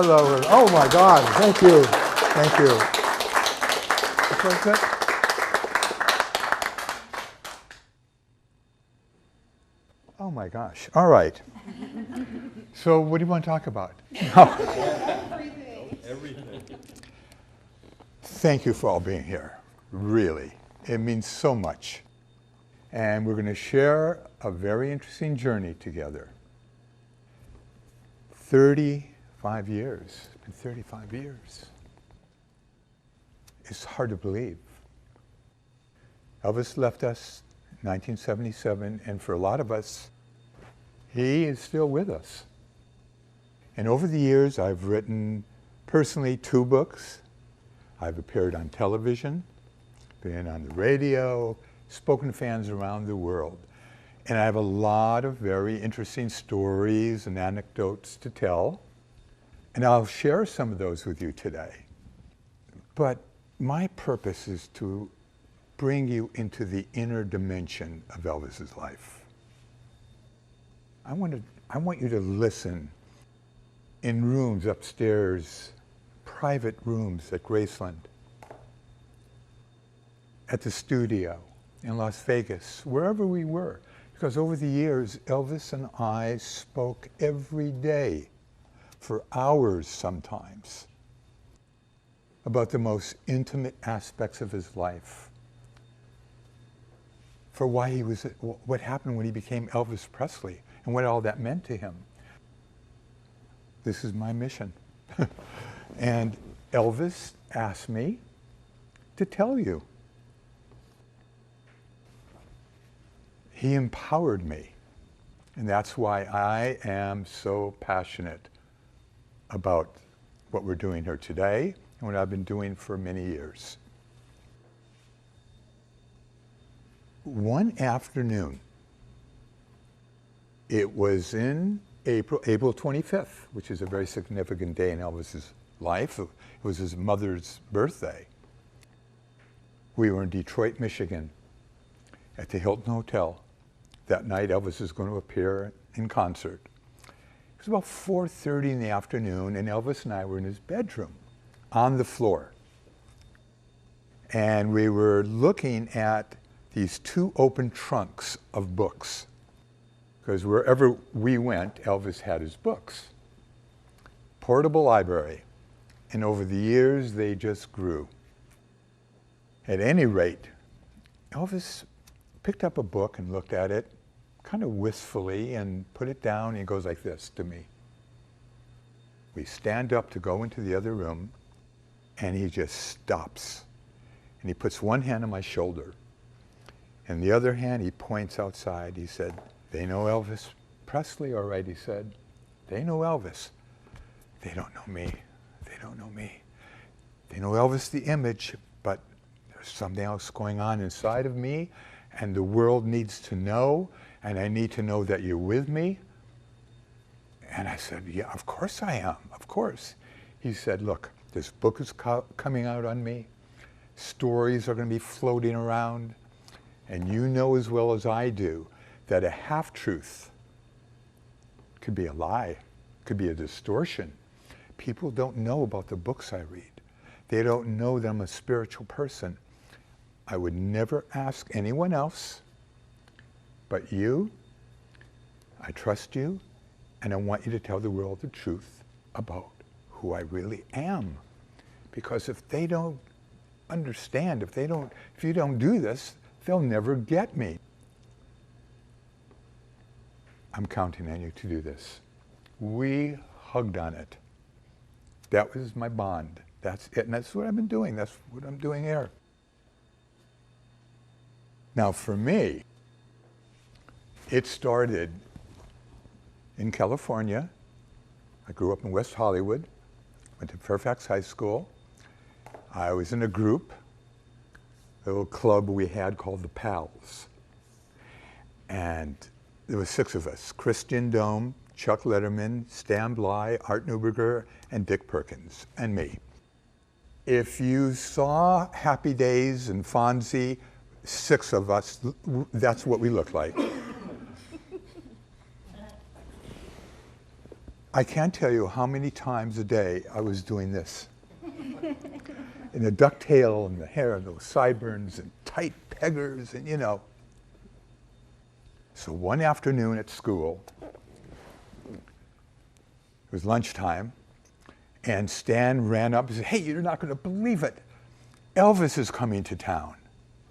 Hello. Oh my God. Thank you. Thank you. What's that? Oh my gosh. All right. So what do you want to talk about? Everything. Thank you for all being here. Really. It means so much. And we're going to share a very interesting journey together. 35 years. It's been 35 years. It's hard to believe. Elvis left us in 1977, and for a lot of us, he is still with us. And over the years, I've written personally 2 books. I've appeared on television, been on the radio, spoken to fans around the world. And I have a lot of very interesting stories and anecdotes to tell. And I'll share some of those with you today. But my purpose is to bring you into the inner dimension of Elvis's life. I want you to listen in rooms upstairs, private rooms at Graceland, at the studio in Las Vegas, wherever we were. Because over the years, Elvis and I spoke every day for hours sometimes about the most intimate aspects of his life, for why he was, what happened when he became Elvis Presley and what all that meant to him. This is my mission. And Elvis asked me to tell you. He empowered me. And that's why I am so passionate about what we're doing here today and what I've been doing for many years. One afternoon, it was in April 25th, which is a very significant day in Elvis's life. It was his mother's birthday. We were in Detroit, Michigan, at the Hilton Hotel. That night, Elvis was going to appear in concert. It was about 4:30 in the afternoon, and Elvis and I were in his bedroom on the floor. And we were looking at these 2 open trunks of books. Because wherever we went, Elvis had his books. Portable library. And over the years, they just grew. At any rate, Elvis picked up a book and looked at it kind of wistfully and put it down, and he goes like this to me. We stand up to go into the other room, and he just stops. And he puts one hand on my shoulder, and the other hand he points outside. He said, "They know Elvis Presley, all right," he said. "They know Elvis. They don't know me. They don't know me. They know Elvis the image, but there's something else going on inside of me, and the world needs to know, and I need to know that you're with me." And I said, "Yeah, of course I am, of course." He said, "Look, this book is coming out on me. Stories are going to be floating around, and you know as well as I do that a half-truth could be a lie, could be a distortion. People don't know about the books I read. They don't know that I'm a spiritual person. I would never ask anyone else but you. I trust you, and I want you to tell the world the truth about who I really am. Because if they don't understand, if you don't do this, they'll never get me. I'm counting on you to do this." We hugged on it. That was my bond. That's it, and that's what I've been doing. That's what I'm doing here. Now for me, it started in California. I grew up in West Hollywood, went to Fairfax High School. I was in a group, a little club we had called the Pals. And there were 6 of us: Christian Dome, Chuck Letterman, Stan Bly, Art Neuberger, and Dick Perkins, and me. If you saw Happy Days and Fonzie, 6 of us, that's what we looked like. I can't tell you how many times a day I was doing this. And the ducktail and the hair and those sideburns and tight peggers and, you know. So one afternoon at school, it was lunchtime, and Stan ran up and said, "Hey, you're not going to believe it. Elvis is coming to town."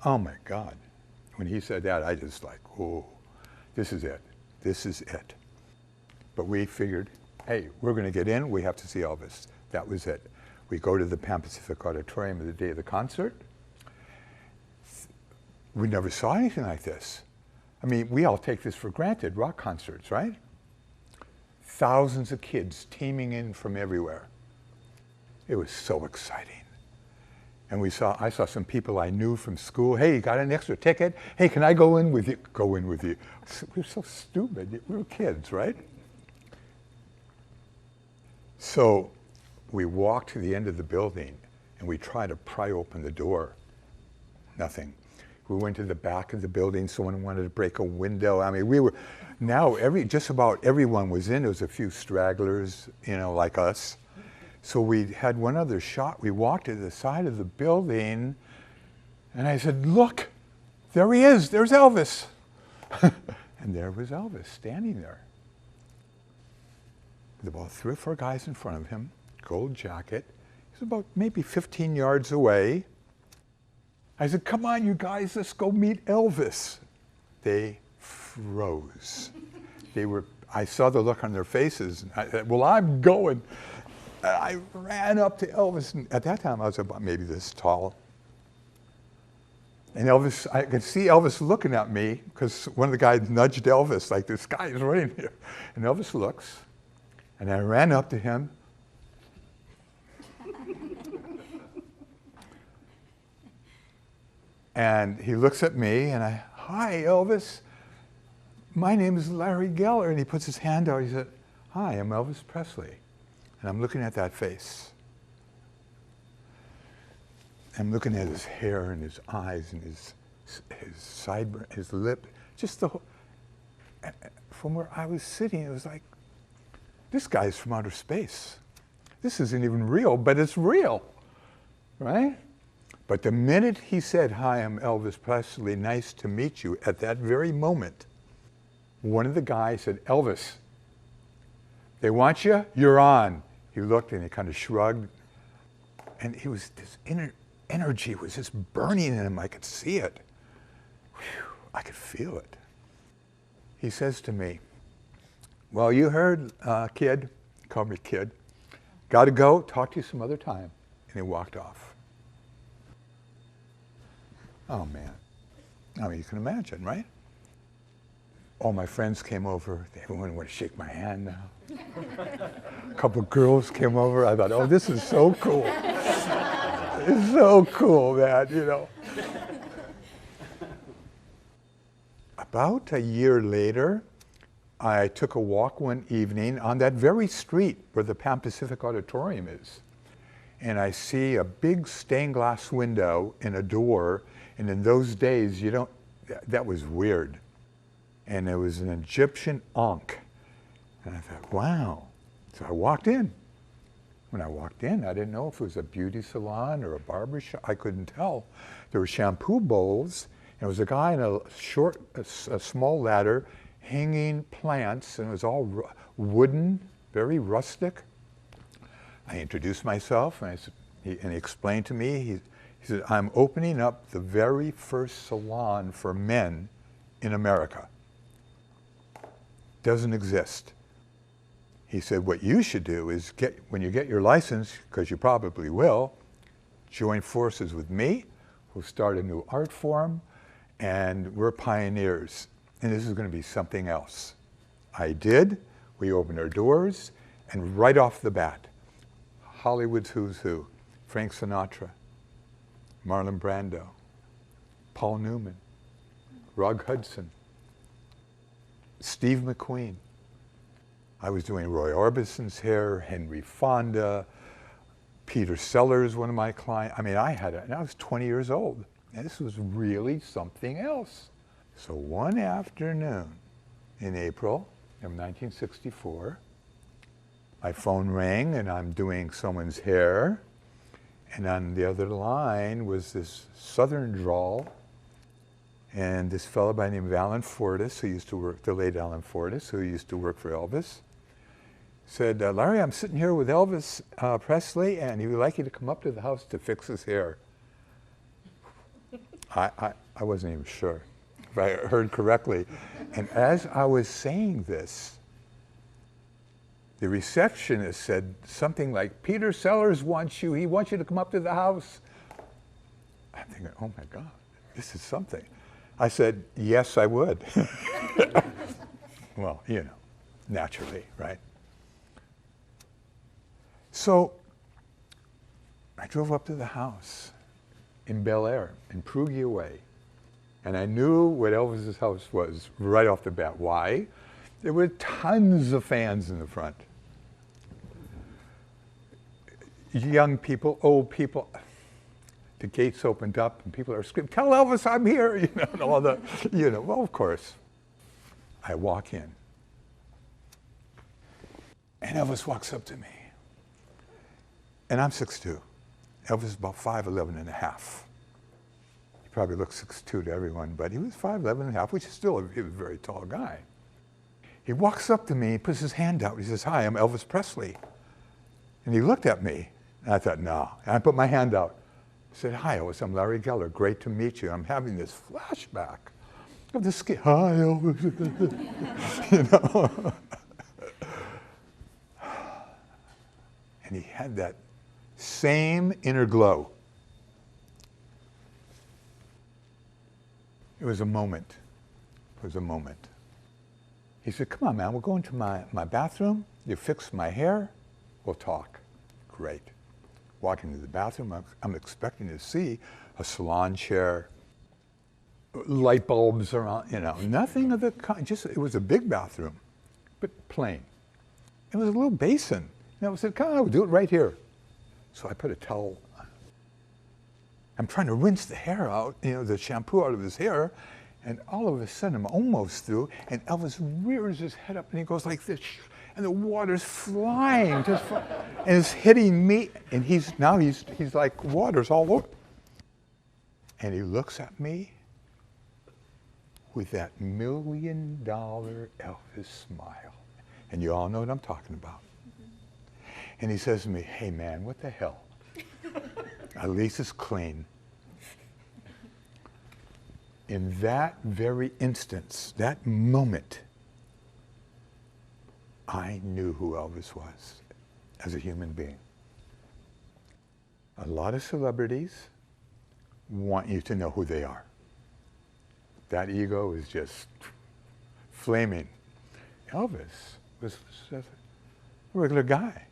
Oh my God. When he said that, I just like, oh, this is it. This is it. But we figured, hey, we're going to get in. We have to see Elvis. That was it. We go to the Pan Pacific Auditorium the day of the concert. We never saw anything like this. I mean, we all take this for granted, rock concerts, right? Thousands of kids teeming in from everywhere. It was so exciting. And I saw some people I knew from school. "Hey, you got an extra ticket? Hey, can I go in with you?" Go in with you. We were so stupid. We were kids, right? So we walked to the end of the building and we tried to pry open the door. Nothing. We went to the back of the building. Someone wanted to break a window. I mean, just about everyone was in. There was a few stragglers, you know, like us. So we had one other shot. We walked to the side of the building, and I said, "Look, there he is. There's Elvis." And there was Elvis standing there. With about 3 or 4 guys in front of him, gold jacket. He's about maybe 15 yards away. I said, "Come on, you guys, let's go meet Elvis." They froze. I saw the look on their faces, and I said, "Well, I'm going." I ran up to Elvis, and at that time I was about maybe this tall. And I could see Elvis looking at me because one of the guys nudged Elvis, like, "This guy is right in here." And Elvis looks, and I ran up to him. And he looks at me, and "Hi, Elvis. My name is Larry Geller." And he puts his hand out. He said, "Hi, I'm Elvis Presley." And I'm looking at that face. I'm looking at his hair and his eyes and his sideburn, his lip. Just from where I was sitting, it was like, this guy's from outer space. This isn't even real, but it's real, right? But the minute he said, "Hi, I'm Elvis Presley, nice to meet you," at that very moment, one of the guys said, "Elvis, they want you, you're on." He looked and he kind of shrugged. And this inner energy was just burning in him. I could see it. Whew, I could feel it. He says to me, "Well, you heard, kid," he called me kid, "got to go, talk to you some other time." And he walked off. Oh man. I mean, you can imagine, right? All my friends came over. Everyone wanted to shake my hand now. A couple of girls came over. I thought, oh, this is so cool. It's so cool, man, you know. About a year later, I took a walk one evening on that very street where the Pan Pacific Auditorium is. And I see a big stained glass window and a door. And in those days, that was weird. And it was an Egyptian ankh. And I thought, wow. So I walked in. When I walked in, I didn't know if it was a beauty salon or a barber shop. I couldn't tell. There were shampoo bowls, and there was a guy in a small ladder hanging plants, and it was all wooden, very rustic. I introduced myself, and he explained to me, he said, "I'm opening up the very first salon for men in America. Doesn't exist." He said, "What you should do is when you get your license, because you probably will, join forces with me. We'll start a new art form, and we're pioneers. And this is going to be something else." I did. We opened our doors, and right off the bat, Hollywood's who's who: Frank Sinatra, Marlon Brando, Paul Newman, Rock Hudson, Steve McQueen. I was doing Roy Orbison's hair, Henry Fonda, Peter Sellers, one of my clients. I mean, and I was 20 years old. And this was really something else. So one afternoon in April of 1964, My phone rang, and I'm doing someone's hair. And on the other line was this southern drawl. And this fellow by the name of Alan Fortis, who used to work, the late Alan Fortis, who used to work for Elvis, said, Larry, I'm sitting here with Elvis Presley, and he would like you to come up to the house to fix his hair. I wasn't even sure if I heard correctly. And as I was saying this, the receptionist said something like, Peter Sellers wants you. He wants you to come up to the house. I'm thinking, oh my God, this is something. I said, yes, I would. Well, you know, naturally, right? So I drove up to the house in Bel Air, in Perugia Way. And I knew what Elvis's house was right off the bat. Why? There were tons of fans in the front. Young people, old people. The gates opened up and people are screaming, tell Elvis I'm here, you know, and all the, you know, well, of course. I walk in. And Elvis walks up to me. And I'm 6'2". Elvis is about 5'11" and a half. He probably looks 6'2" to everyone, but he was 5'11" and a half, which is still he was a very tall guy. He walks up to me, he puts his hand out, he says, hi, I'm Elvis Presley. And he looked at me, and I thought, no. And I put my hand out. I said, hi, Elvis, I'm Larry Geller. Great to meet you. I'm having this flashback of this kid. Hi, Elvis. You know? And he had that same inner glow. It was a moment. It was a moment. He said, come on, man, we'll go into my bathroom. You fix my hair. We'll talk. Great. Walk into the bathroom, I'm expecting to see a salon chair, light bulbs around, you know, nothing of the kind. Just, it was a big bathroom, but plain. It was a little basin. And I said, come on, we'll do it right here. So I put a towel. I'm trying to rinse the hair out, you know, the shampoo out of his hair, and all of a sudden I'm almost through, and Elvis rears his head up and he goes like this. And the water's flying, just and it's hitting me. And he's like, water's all over. And he looks at me with that $1 million Elvis smile. And you all know what I'm talking about. And he says to me, hey man, what the hell? At least it's clean. In that very instance, that moment, I knew who Elvis was as a human being. A lot of celebrities want you to know who they are. That ego is just flaming. Elvis was a regular guy.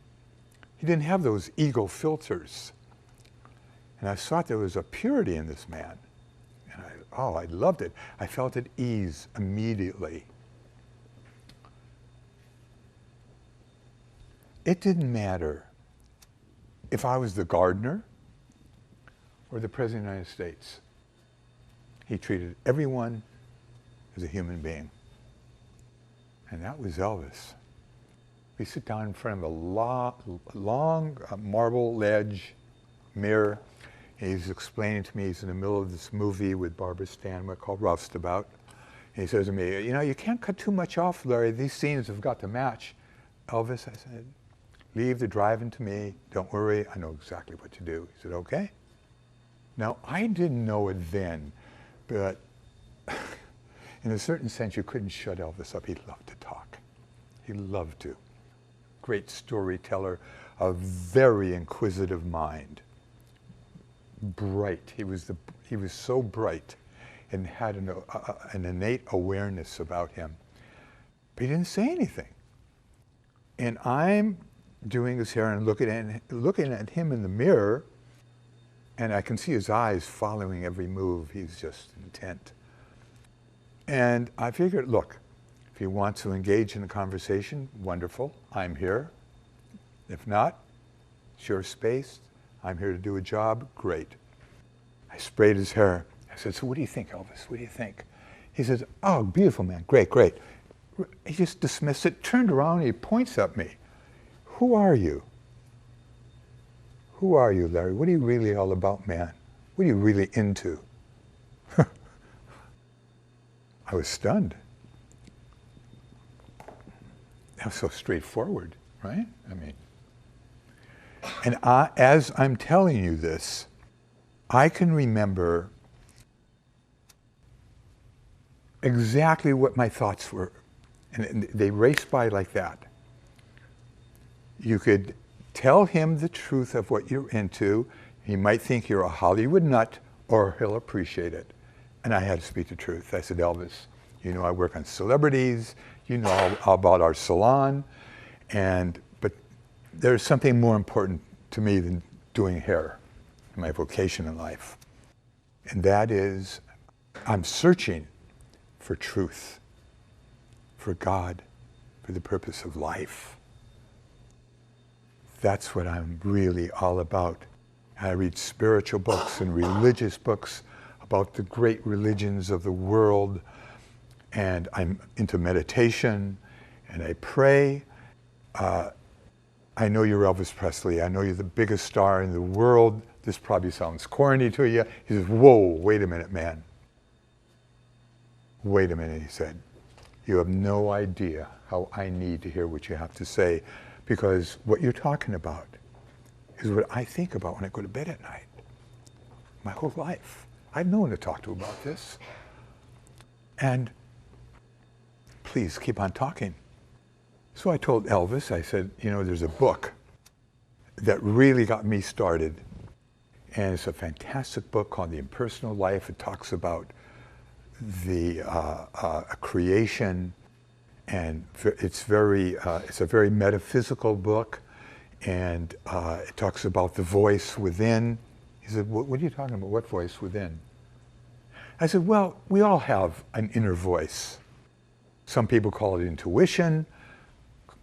He didn't have those ego filters. And I thought there was a purity in this man. And I loved it. I felt at ease immediately. It didn't matter if I was the gardener or the President of the United States. He treated everyone as a human being. And that was Elvis. We sit down in front of a long marble ledge mirror. He's explaining to me, he's in the middle of this movie with Barbara Stanwyck called Roustabout. And he says to me, you know, you can't cut too much off, Larry. These scenes have got to match. Elvis, I said, leave the driving to me. Don't worry, I know exactly what to do. He said, okay. Now, I didn't know it then, but in a certain sense, you couldn't shut Elvis up. He loved to talk. He loved to. Great storyteller, a very inquisitive mind. Bright. He was so bright and had an innate awareness about him. But he didn't say anything. And I'm doing his hair and looking at him in the mirror, and I can see his eyes following every move. He's just intent. And I figured, look, if he wants to engage in a conversation, wonderful, I'm here. If not, it's your space. I'm here to do a job, great. I sprayed his hair. I said, so what do you think, Elvis? What do you think? He says, oh, beautiful, man, great, great. He just dismissed it, turned around, and he points at me. who are you? Who are you, Larry? What are you really all about, man? What are you really into? I was stunned. That was so straightforward, right? I mean, and as I'm telling you this, I can remember exactly what my thoughts were. And they raced by like that. You could tell him the truth of what you're into. He might think you're a Hollywood nut, or he'll appreciate it. And I had to speak the truth. I said, Elvis, you know I work on celebrities. You know all about our salon. But there's something more important to me than doing hair, my vocation in life. And that is, I'm searching for truth, for God, for the purpose of life. That's what I'm really all about. I read spiritual books and religious books about the great religions of the world, and I'm into meditation, and I pray. I know you're Elvis Presley. I know you're the biggest star in the world. This probably sounds corny to you. He says, whoa, wait a minute, man. Wait a minute, he said. You have no idea how I need to hear what you have to say, because what you're talking about is what I think about when I go to bed at night. My whole life. I've no one to talk to about this. And please keep on talking. So I told Elvis, I said, you know, there's a book that really got me started. And it's a fantastic book called The Impersonal Life. It talks about the creation, and it's a very metaphysical book, and it talks about the voice within. He said, what are you talking about? What voice within? I said, well, we all have an inner voice. Some people call it intuition,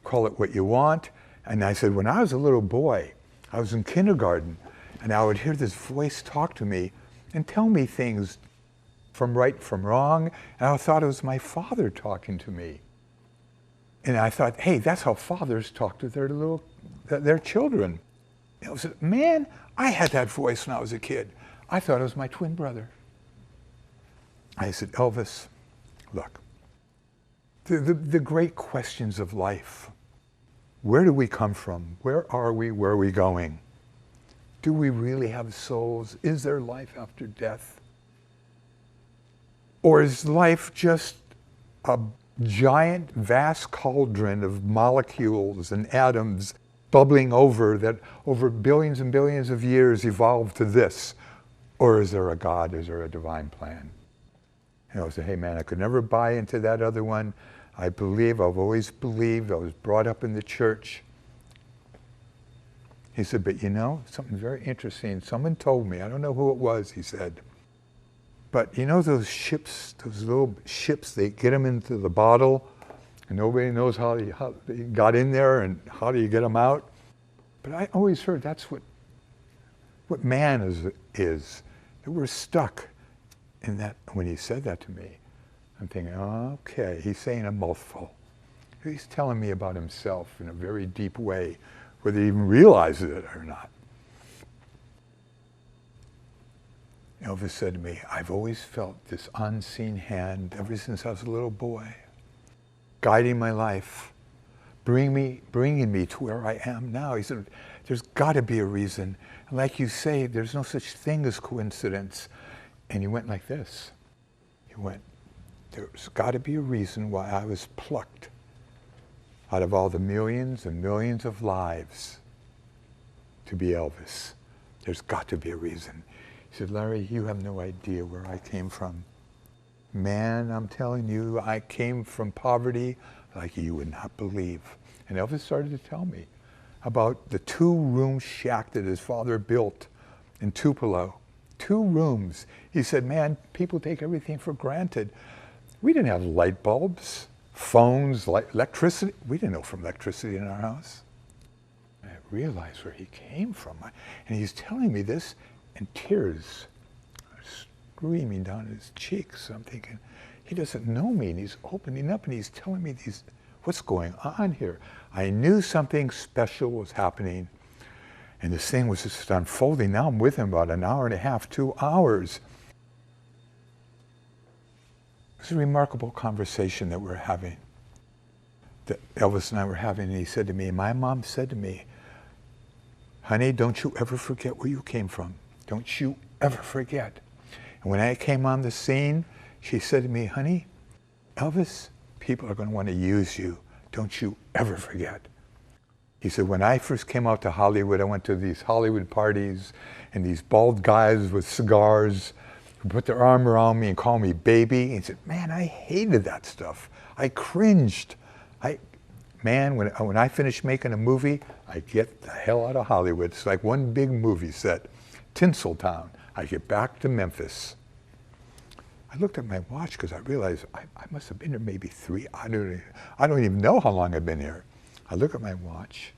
call it what you want. And I said, when I was a little boy, I was in kindergarten, and I would hear this voice talk to me and tell me things from right from wrong, and I thought it was my father talking to me. And I thought, hey, that's how fathers talk to their children. And I said, man, I had that voice when I was a kid. I thought it was my twin brother. I said, Elvis, look, the great questions of life. Where do we come from? Where are we? Where are we going? Do we really have souls? Is there life after death? Or is life just a giant, vast cauldron of molecules and atoms bubbling over that over billions and billions of years evolved to this? Or is there a God? Is there a divine plan? And I said, hey man, I could never buy into that other one. I've always believed, I was brought up in the church. He said, but you know, something very interesting. Someone told me, I don't know who it was, he said, but you know those ships, those little ships, they get them into the bottle and nobody knows how they got in there and how do you get them out? But I always heard that's what man is. That we're stuck in that. When he said that to me, I'm thinking, oh, okay, he's saying a mouthful. He's telling me about himself in a very deep way, whether he even realizes it or not. Elvis said to me, I've always felt this unseen hand ever since I was a little boy, guiding my life, bringing me to where I am now. He said, there's got to be a reason. And like you say, there's no such thing as coincidence. And he went like this. He went, there's got to be a reason why I was plucked out of all the millions and millions of lives to be Elvis. There's got to be a reason. He said, Larry, you have no idea where I came from. Man, I'm telling you, I came from poverty like you would not believe. And Elvis started to tell me about the 2-room shack that his father built in Tupelo. 2 rooms. He said, man, people take everything for granted. We didn't have light bulbs, phones, electricity. We didn't know from electricity in our house. I realized where he came from. And he's telling me this, and tears are streaming down his cheeks. I'm thinking, he doesn't know me, and he's opening up, and he's telling me these, what's going on here? I knew something special was happening, and this thing was just unfolding. Now I'm with him about an hour and a half, 2 hours. It was a remarkable conversation that we're having, that Elvis and I were having, and he said to me, my mom said to me, honey, don't you ever forget where you came from. Don't you ever forget. And when I came on the scene, she said to me, honey, Elvis, people are going to want to use you. Don't you ever forget. He said, when I first came out to Hollywood, I went to these Hollywood parties, and these bald guys with cigars who put their arm around me and called me baby. He said, man, I hated that stuff. I cringed. When I finish making a movie, I get the hell out of Hollywood. It's like one big movie set, Tinseltown. I get back to Memphis. I looked at my watch because I realized I must have been here maybe I don't even know how long I've been here. I look at my watch.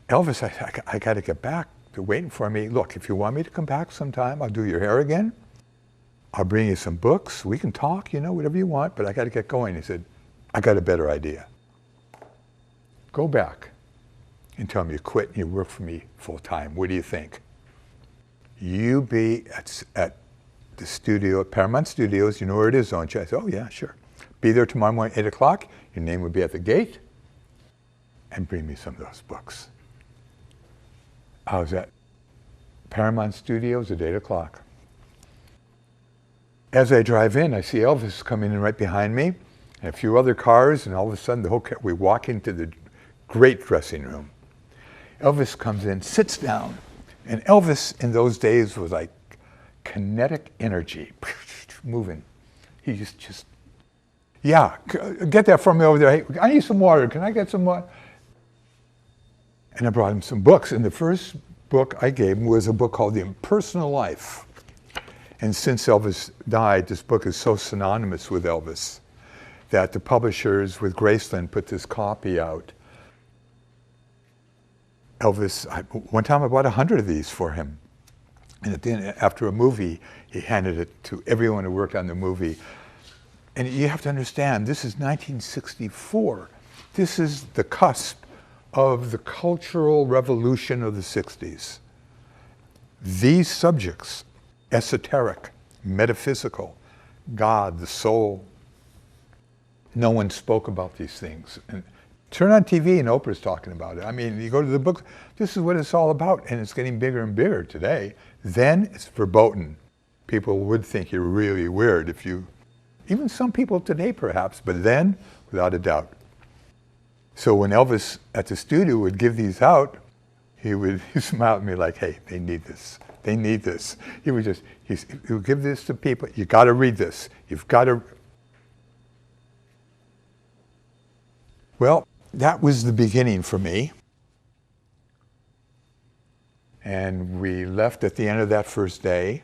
Elvis, I got to get back. They're waiting for me. Look, if you want me to come back sometime, I'll do your hair again. I'll bring you some books. We can talk, whatever you want, but I got to get going. He said, I got a better idea. Go back and tell them you quit and you work for me full time. What do you think? You be at the studio, at Paramount Studios. You know where it is, don't you? I said, oh yeah, sure. Be there tomorrow morning, 8 o'clock. Your name will be at the gate. And bring me some of those books. I was at Paramount Studios at 8 o'clock. As I drive in, I see Elvis coming in right behind me, and a few other cars, and all of a sudden we walk into the great dressing room. Elvis comes in, sits down, and Elvis in those days was like kinetic energy, moving. He just yeah, get that for me over there. Hey, I need some water. Can I get some water? And I brought him some books, and the first book I gave him was a book called The Impersonal Life. And since Elvis died, this book is so synonymous with Elvis that the publishers with Graceland put this copy out. One time I bought 100 of these for him. And at the end, after a movie, he handed it to everyone who worked on the movie. And you have to understand, this is 1964. This is the cusp of the cultural revolution of the 60s. These subjects, esoteric, metaphysical, God, the soul, no one spoke about these things. And turn on TV and Oprah's talking about it. I mean, you go to the book, this is what it's all about, and it's getting bigger and bigger today. Then it's verboten. People would think you're really weird if you, even some people today perhaps, but then, without a doubt. So when Elvis at the studio would give these out, he would smile at me like, hey, they need this. They need this. He would give this to people. You got to read this. You've got to. Well, that was the beginning for me. And we left at the end of that first day.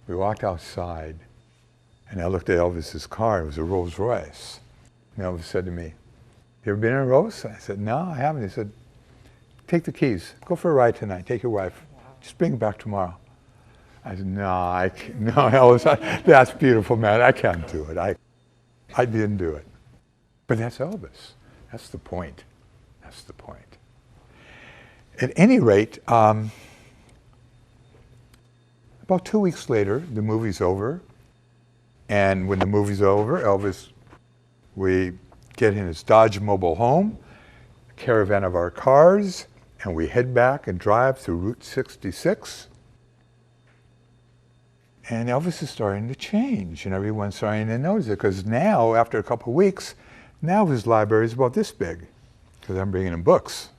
We walked outside, and I looked at Elvis's car. It was a Rolls Royce. And Elvis said to me, you ever been in a Rolls? I said, no, I haven't. He said, take the keys. Go for a ride tonight. Take your wife. Just bring it back tomorrow. I said, no, Elvis, that's beautiful, man. I can't do it. I didn't do it. But that's Elvis. That's the point. That's the point. At any rate, about 2 weeks later, the movie's over. And when the movie's over, Elvis, we get in his Dodge mobile home, a caravan of our cars, and we head back and drive through Route 66. And Elvis is starting to change, and everyone's starting to notice it, because now, after a couple of weeks, now his library is about this big, because I'm bringing him books.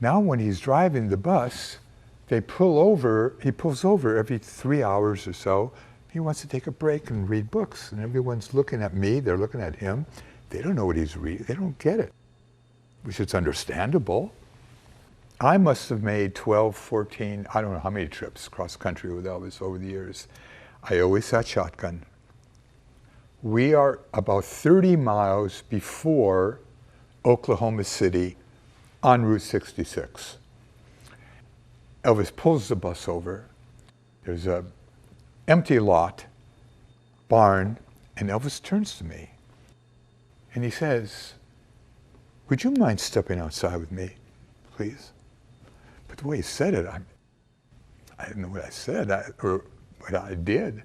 Now when he's driving the bus, he pulls over every 3 hours or so. He wants to take a break and read books, and everyone's looking at me, they're looking at him. They don't know what he's reading, they don't get it, which is understandable. I must have made 12, 14, I don't know how many trips cross country with Elvis over the years. I always sat shotgun. We are about 30 miles before Oklahoma City on Route 66. Elvis pulls the bus over. There's a empty lot, barn, and Elvis turns to me. And he says, would you mind stepping outside with me, please? But the way he said it, I didn't know what I said or what I did.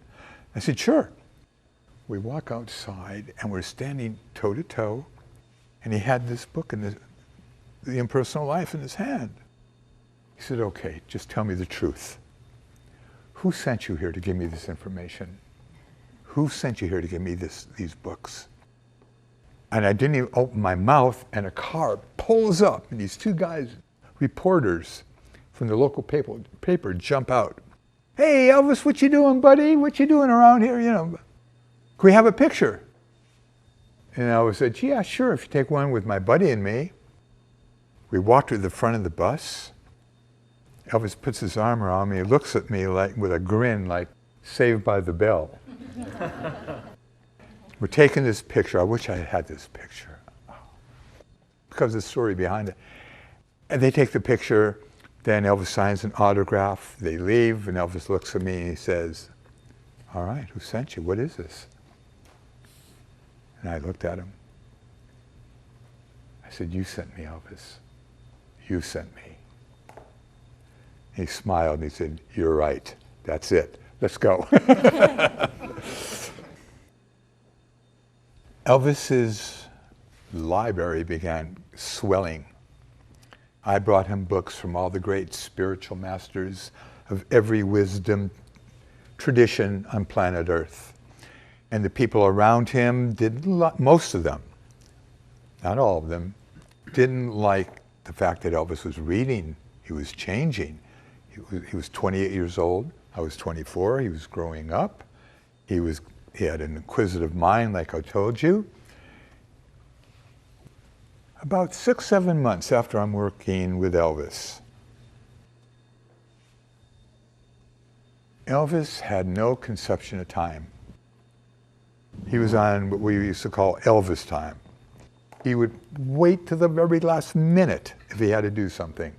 I said, sure. We walk outside and we're standing toe to toe, and he had this book in the Impersonal Life in his hand. He said, okay, just tell me the truth. Who sent you here to give me this information? Who sent you here to give me these books? And I didn't even open my mouth, and a car pulls up, and these two guys, reporters from the local paper jump out. Hey, Elvis, what you doing, buddy? What you doing around here? You know, can we have a picture? And Elvis said, yeah, sure, if you take one with my buddy and me. We walked to the front of the bus. Elvis puts his arm around me, looks at me like with a grin, like Saved by the Bell. We're taking this picture. I wish I had this picture, because of the story behind it. And they take the picture, then Elvis signs an autograph, they leave, and Elvis looks at me and he says, all right, who sent you? What is this? And I looked at him. I said, you sent me, Elvis. You sent me. He smiled and he said, you're right. That's it. Let's go. Elvis's library began swelling. I brought him books from all the great spiritual masters of every wisdom tradition on planet Earth. And the people around him most of them, not all of them, didn't like the fact that Elvis was reading. He was changing. He was 28 years old. I was 24. He was growing up. He had an inquisitive mind, like I told you. About 6-7 months after I'm working with Elvis, Elvis had no conception of time. He was on what we used to call Elvis time. He would wait to the very last minute if he had to do something.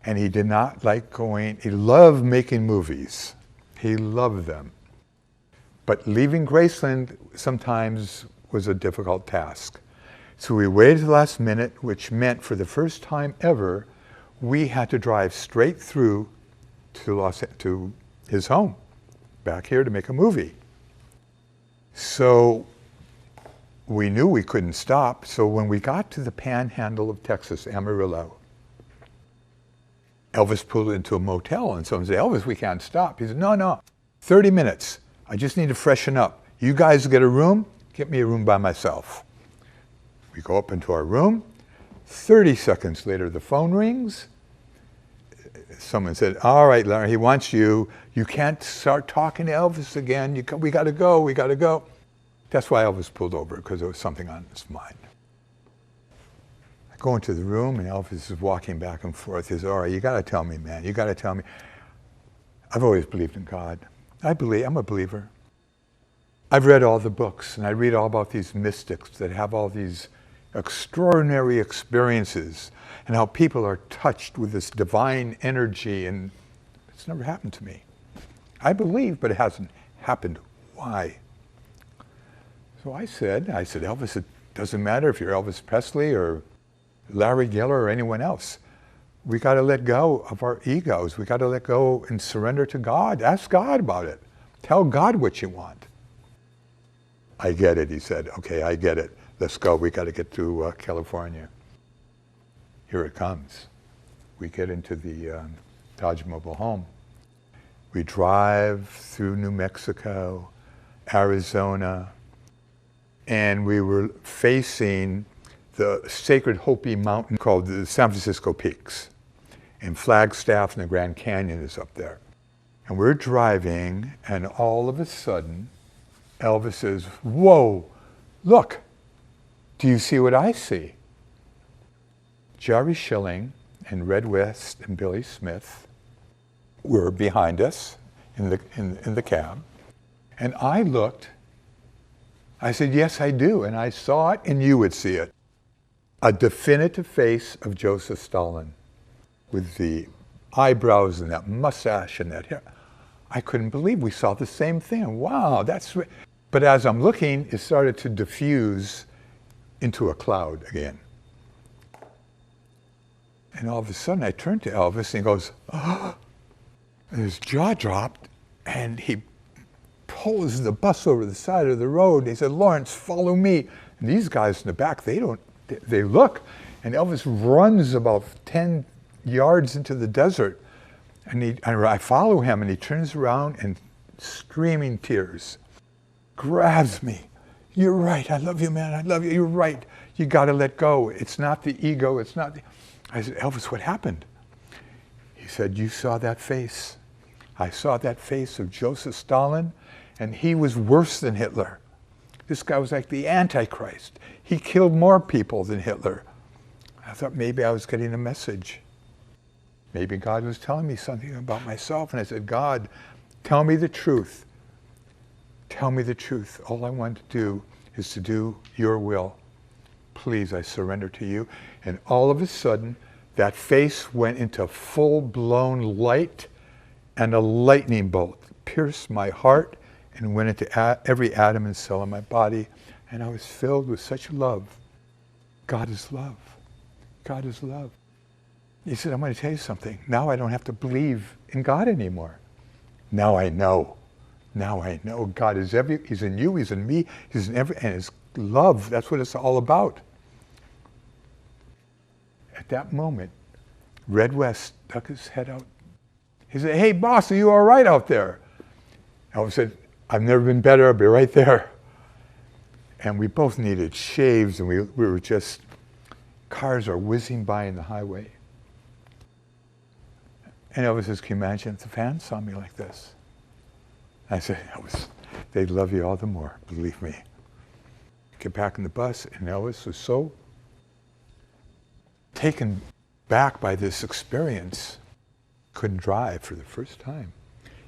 And he did not like going, he loved making movies. He loved them. But leaving Graceland sometimes was a difficult task. So we waited to the last minute, which meant for the first time ever, we had to drive straight through to his home, back here to make a movie. So we knew we couldn't stop. So when we got to the panhandle of Texas, Amarillo, Elvis pulled into a motel, and someone said, Elvis, we can't stop. He said, no, 30 minutes. I just need to freshen up. You guys get a room, get me a room by myself. We go up into our room. 30 seconds later, the phone rings. Someone said, all right, Larry, he wants you. You can't start talking to Elvis again. We got to go. That's why Elvis pulled over, because there was something on his mind. I go into the room, and Elvis is walking back and forth. He says, all right, you got to tell me, man. You got to tell me. I've always believed in God. I'm a believer. I've read all the books, and I read all about these mystics that have all these extraordinary experiences and how people are touched with this divine energy, and it's never happened to me. I believe, but it hasn't happened. Why? So I said, Elvis, it doesn't matter if you're Elvis Presley or Larry Geller or anyone else. We got to let go of our egos. We got to let go and surrender to God. Ask God about it. Tell God what you want. I get it, he said. Okay, I get it. Let's go. We got to get to California. Here it comes. We get into the Dodge mobile home. We drive through New Mexico, Arizona, and we were facing the sacred Hopi mountain called the San Francisco Peaks. And Flagstaff and the Grand Canyon is up there. And we're driving, and all of a sudden, Elvis says, whoa, look, do you see what I see? Jerry Schilling and Red West and Billy Smith were behind us in the cab. And I looked, I said, yes, I do. And I saw it, and you would see it. A definitive face of Joseph Stalin with the eyebrows and that mustache and that hair. I couldn't believe we saw the same thing. Wow, but as I'm looking, it started to diffuse into a cloud again. And all of a sudden I turned to Elvis and he goes, oh, and his jaw dropped, and he pulls the bus over the side of the road. He said, Lawrence, follow me. And these guys in the back, they look, and Elvis runs about 10 yards into the desert. And I follow him, and he turns around and screaming tears, grabs me. You're right, I love you, man, I love you, you're right. You gotta let go. It's not the ego, it's not the... I said, Elvis, what happened? He said, you saw that face. I saw that face of Joseph Stalin, and he was worse than Hitler. This guy was like the Antichrist. He killed more people than Hitler. I thought maybe I was getting a message. Maybe God was telling me something about myself. And I said, God, tell me the truth. Tell me the truth. All I want to do is to do your will. Please, I surrender to you. And all of a sudden, that face went into full-blown light, and a lightning bolt pierced my heart and went into every atom and cell in my body. And I was filled with such love. God is love. God is love. He said, I'm going to tell you something. Now I don't have to believe in God anymore. Now I know. Now I know God is He's in you, He's in me, He's in every, and His love, that's what it's all about. At that moment, Red West stuck his head out. He said, hey boss, are you all right out there? Elvis said, I've never been better, I'll be right there. And we both needed shaves, and we were just, cars are whizzing by in the highway. And Elvis says, can you imagine if the fans saw me like this? I said, Elvis, they'd love you all the more, believe me. Get back in the bus, and Elvis was so taken back by this experience, couldn't drive for the first time.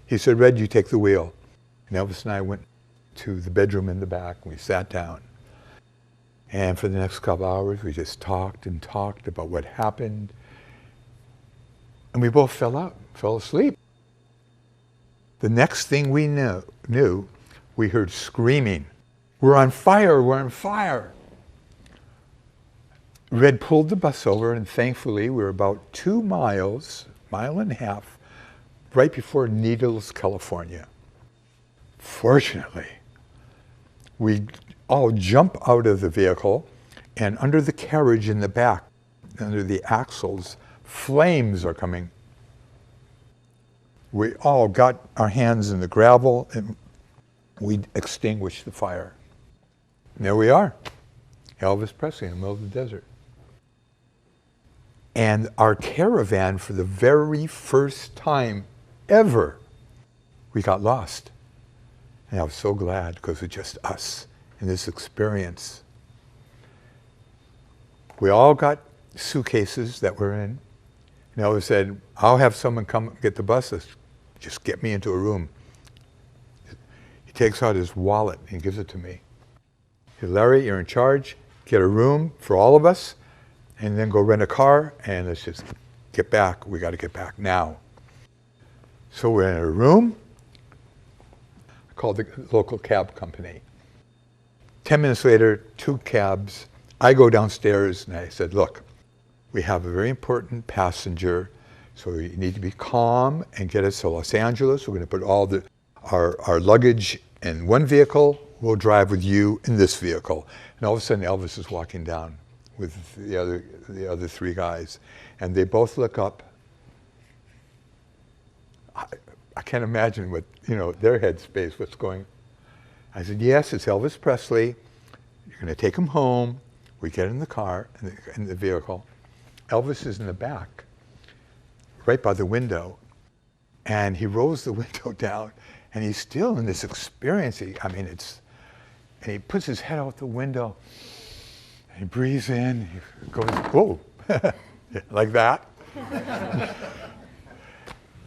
He said, Red, you take the wheel. And Elvis and I went to the bedroom in the back, and we sat down. And for the next couple hours, we just talked and talked about what happened. And we both fell asleep. The next thing we knew, we heard screaming. We're on fire, we're on fire. Red pulled the bus over, and thankfully we were about 2 miles, mile and a half, right before Needles, California. Fortunately, we all jump out of the vehicle, and under the carriage in the back, under the axles, flames are coming. We all got our hands in the gravel, and we extinguished the fire. And there we are, Elvis Presley in the middle of the desert. And our caravan, for the very first time ever, we got lost. And I was so glad, because it was just us in this experience. We all got suitcases that we're in. And Elvis said, I'll have someone come get the buses. Just get me into a room. He takes out his wallet and gives it to me. He said, Larry, you're in charge. Get a room for all of us, and then go rent a car, and let's just get back. We got to get back now. So we're in a room. I called the local cab company. 10 minutes later, 2 cabs. I go downstairs, and I said, look, we have a very important passenger, so you need to be calm and get us to Los Angeles. We're going to put all our luggage in one vehicle. We'll drive with you in this vehicle. And all of a sudden, Elvis is walking down with the other 3 guys, and they both look up. I can't imagine what, their headspace, what's going. I said, yes, it's Elvis Presley. You're going to take him home. We get in the car, in the vehicle. Elvis is in the back, right by the window, and he rolls the window down, and he's still in this experience. And he puts his head out the window, and he breathes in, he goes, whoa, like that.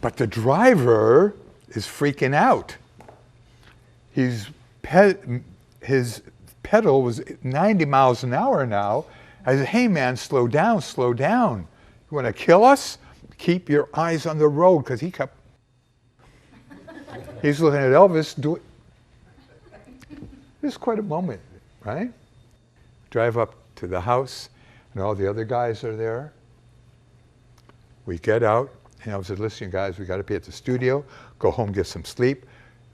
But the driver is freaking out. His pedal was 90 miles an hour now. I said, hey man, slow down, slow down. You want to kill us? Keep your eyes on the road, because he's looking at Elvis do it. This is quite a moment, right? Drive up to the house, and all the other guys are there. We get out, and I said, listen, guys, we got to be at the studio. Go home, get some sleep.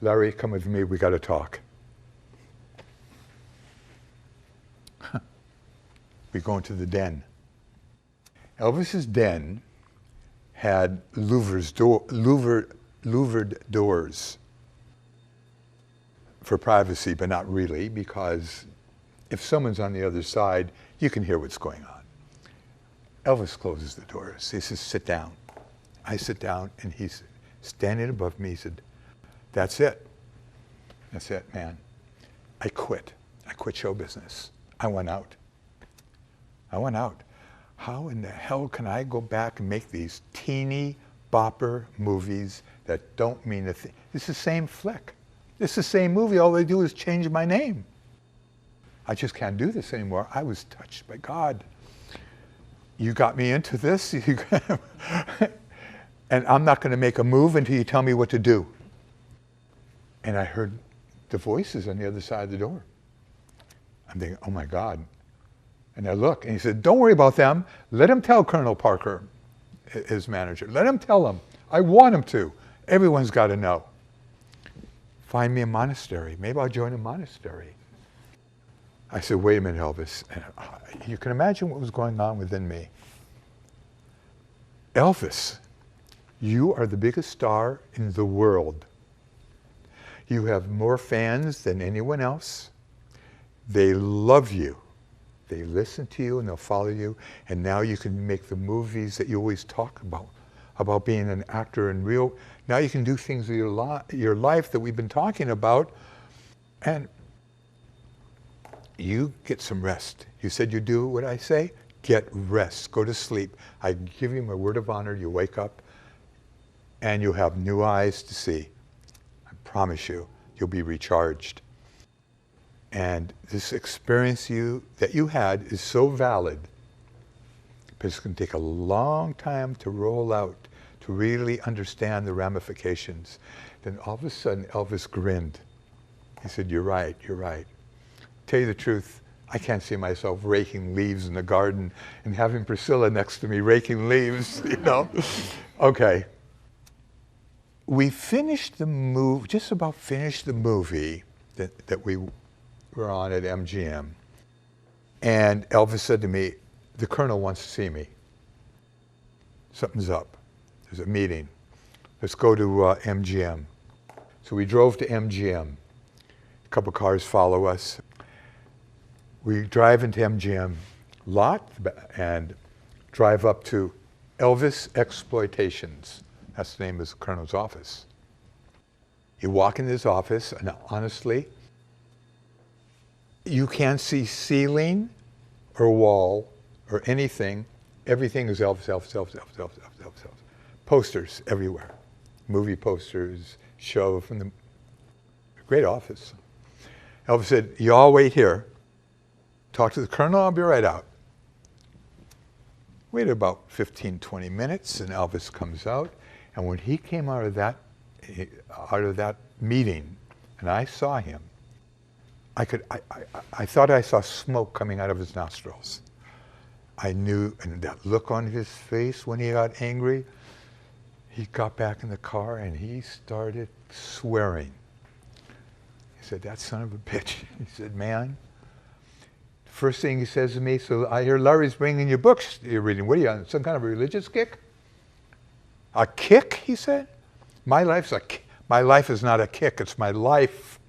Larry, come with me. We got to talk. We go into the den. Elvis's den had louvered doors for privacy, but not really, because if someone's on the other side, you can hear what's going on. Elvis closes the doors. He says, sit down. I sit down, and he's standing above me. He said, that's it. That's it, man. I quit. I quit show business. I went out. I went out. How in the hell can I go back and make these teeny bopper movies that don't mean a thing? It's the same flick. It's the same movie. All they do is change my name. I just can't do this anymore. I was touched by God. You got me into this, and I'm not going to make a move until you tell me what to do. And I heard the voices on the other side of the door. I'm thinking, oh my God. And I look, and he said, don't worry about them. Let him tell Colonel Parker, his manager. Let him tell him. I want him to. Everyone's got to know. Find me a monastery. Maybe I'll join a monastery. I said, wait a minute, Elvis. And you can imagine what was going on within me. Elvis, you are the biggest star in the world. You have more fans than anyone else. They love you. They listen to you and they'll follow you. And now you can make the movies that you always talk about being an actor and real. Now you can do things with your life that we've been talking about. And you get some rest. You said you do what I say? Get rest. Go to sleep. I give you my word of honor. You wake up and you have new eyes to see. I promise you, you'll be recharged. And this experience that you had is so valid, but it's going to take a long time to roll out, to really understand the ramifications. Then all of a sudden, Elvis grinned. He said, you're right, you're right. Tell you the truth, I can't see myself raking leaves in the garden and having Priscilla next to me raking leaves, you know. Okay. We finished the movie, just about finished the movie that we were on at MGM. And Elvis said to me, the Colonel wants to see me. Something's up. There's a meeting. Let's go to MGM. So we drove to MGM. A couple cars follow us. We drive into MGM lot and drive up to Elvis Exploitations. That's the name of the Colonel's office. You walk in his office, and honestly, you can't see ceiling or wall or anything. Everything is Elvis, Elvis, Elvis, Elvis, Elvis, Elvis, Elvis, Elvis. Posters everywhere. Movie posters, show from the great office. Elvis said, you all wait here. Talk to the Colonel, I'll be right out. Waited about 15, 20 minutes, and Elvis comes out. And when he came out of that meeting, and I saw him, I thought I saw smoke coming out of his nostrils. I knew, and that look on his face when he got angry, he got back in the car and he started swearing. He said, that son of a bitch. He said, man, the first thing he says to me, so I hear Larry's bringing you books you're reading. What are you on, some kind of a religious kick? A kick, he said? My life is not a kick, it's my life.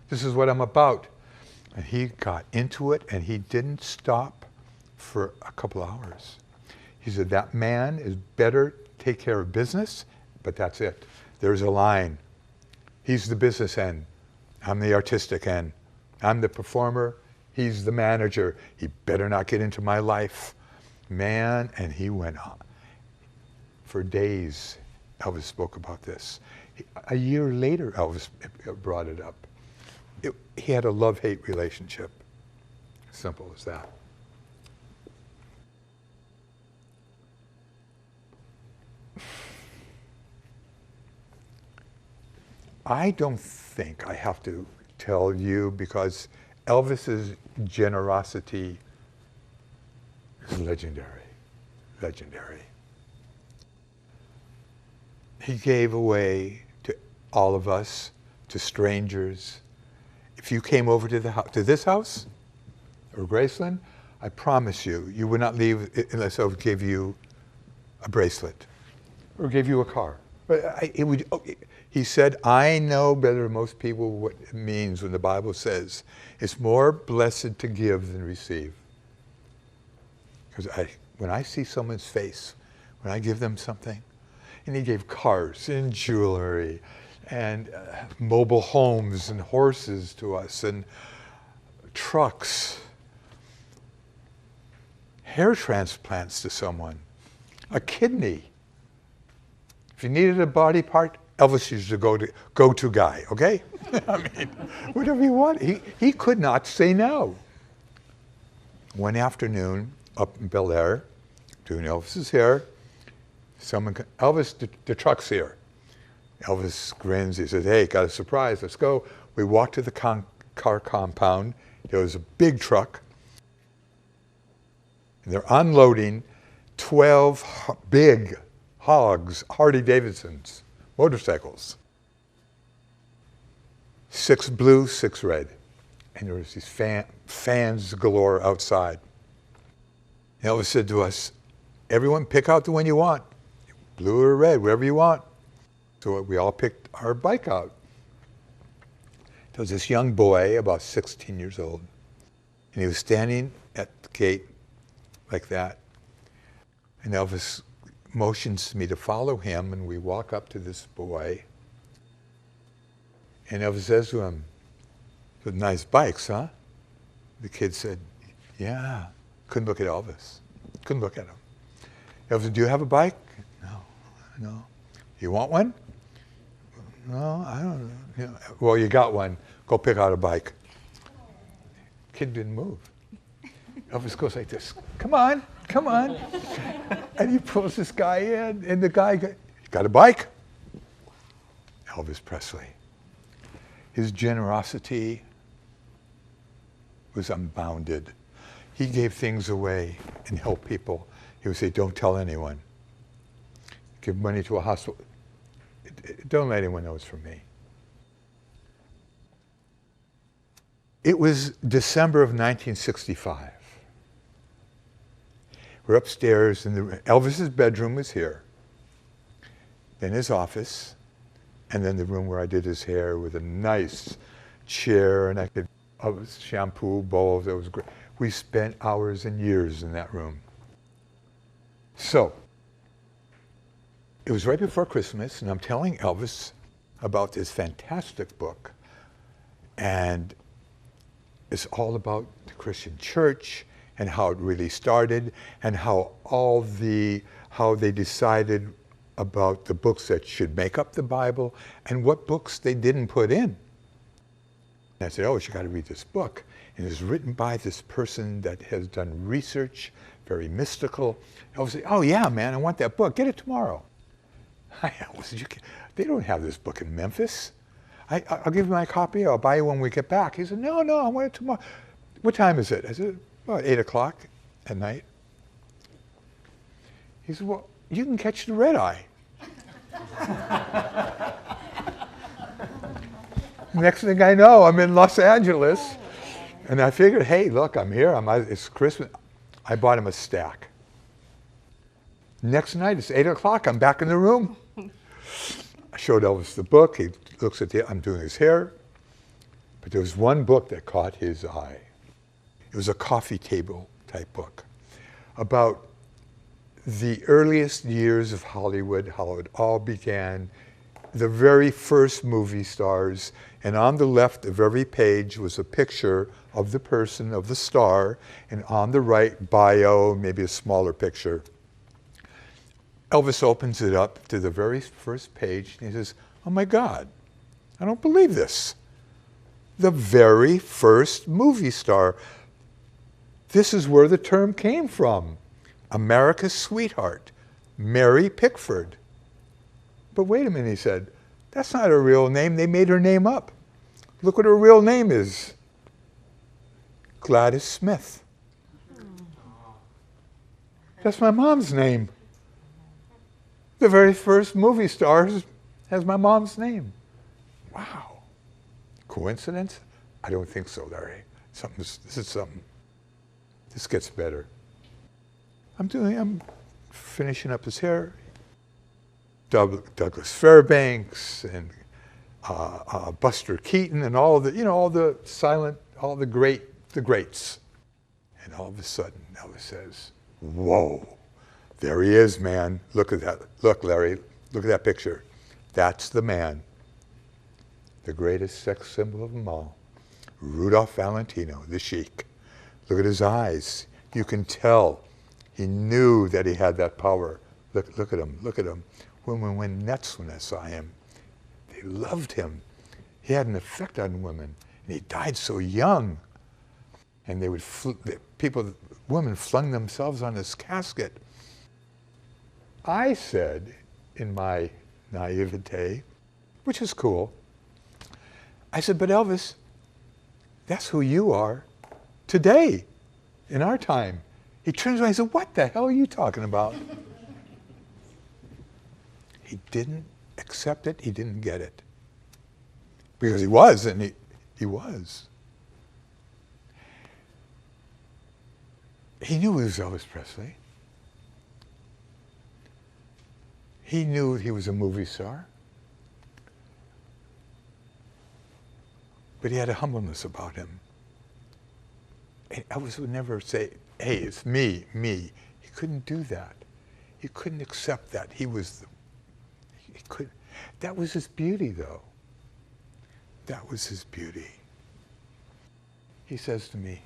This is what I'm about. And he got into it, and he didn't stop for a couple hours. He said, that man is better take care of business, but that's it. There's a line. He's the business end. I'm the artistic end. I'm the performer. He's the manager. He better not get into my life. Man, and he went on. For days, Elvis spoke about this. A year later, Elvis brought it up. He had a love-hate relationship. Simple as that. I don't think I have to tell you, because Elvis's generosity is legendary, legendary. He gave away to all of us, to strangers. If you came over to this house, or Graceland, I promise you, you would not leave unless I would give you a bracelet or give you a car. But he said, I know better than most people what it means when the Bible says it's more blessed to give than receive. Because when I see someone's face, when I give them something, and he gave cars and jewelry and mobile homes and horses to us and trucks, hair transplants to someone, a kidney. If you needed a body part, Elvis used to go-to guy, okay? I mean, whatever you want. He could not say no. One afternoon, up in Bel Air, doing Elvis's hair, Elvis, the truck's here. Elvis grins, he says, hey, got a surprise, let's go. We walked to the car compound. There was a big truck. And they're unloading 12 big hogs, Harley-Davidsons, motorcycles. 6 blue, 6 red. And there was these fans galore outside. Elvis said to us, everyone pick out the one you want. Blue or red, whatever you want. So we all picked our bike out. There was this young boy, about 16 years old, and he was standing at the gate like that. And Elvis motions me to follow him, and we walk up to this boy. And Elvis says to him, nice bikes, huh? The kid said, yeah. Couldn't look at Elvis. Couldn't look at him. Elvis said, do you have a bike? No. You want one? No, I don't know. Well, you got one. Go pick out a bike. Kid didn't move. Elvis goes like this, come on. And he pulls this guy in, and the guy goes, you got a bike? Elvis Presley. His generosity was unbounded. He gave things away and helped people. He would say, don't tell anyone. Give money to a hospital. Don't let anyone know it's from me. It was December of 1965. We're upstairs, and Elvis's bedroom was here. Then his office, and then the room where I did his hair with a nice chair, and I could shampoo bowls. It was great. We spent hours and years in that room. So, it was right before Christmas, and I'm telling Elvis about this fantastic book. And it's all about the Christian church and how it really started and how they decided about the books that should make up the Bible and what books they didn't put in. And I said, oh, you got to read this book. And it's written by this person that has done research, very mystical. Elvis said, oh yeah, man, I want that book. Get it tomorrow. They don't have this book in Memphis. I'll give you my copy. I'll buy you when we get back. He said, no, I want it tomorrow. What time is it? I said, about 8 o'clock at night. He said, well, you can catch the red eye. Next thing I know, I'm in Los Angeles. And I figured, hey, look, I'm here. It's Christmas. I bought him a stack. Next night, it's 8 o'clock. I'm back in the room. I showed Elvis the book. He looks at I'm doing his hair. But there was one book that caught his eye. It was a coffee table type book about the earliest years of Hollywood, how it all began, the very first movie stars. And on the left of every page was a picture of the person, of the star, and on the right, bio, maybe a smaller picture. Elvis opens it up to the very first page, and he says, oh my God, I don't believe this. The very first movie star. This is where the term came from. America's sweetheart, Mary Pickford. But wait a minute, he said, that's not her real name. They made her name up. Look what her real name is. Gladys Smith. That's my mom's name. The very first movie star has my mom's name. Wow. Coincidence? I don't think so, Larry. This is something. This gets better. I'm finishing up his hair. Douglas Fairbanks and Buster Keaton and all the greats. And all of a sudden, Elvis says, "Whoa, there he is, man. Look at that. Look, Larry, look at that picture. That's the man. The greatest sex symbol of them all. Rudolph Valentino, the Sheik. Look at his eyes. You can tell he knew that he had that power. Look at him, look at him. Women went nuts when I saw him. They loved him. He had an effect on women. And he died so young. And women flung themselves on his casket." I said, in my naivete, which is cool, I said, "But Elvis, that's who you are today, in our time." He turns around and said, "What the hell are you talking about?" He didn't accept it. He didn't get it. Because he was, and he was. He knew he was Elvis Presley. He knew he was a movie star. But he had a humbleness about him. And Elvis would never say, "Hey, it's me, me." He couldn't do that. He couldn't accept that. That was his beauty, though. That was his beauty. He says to me,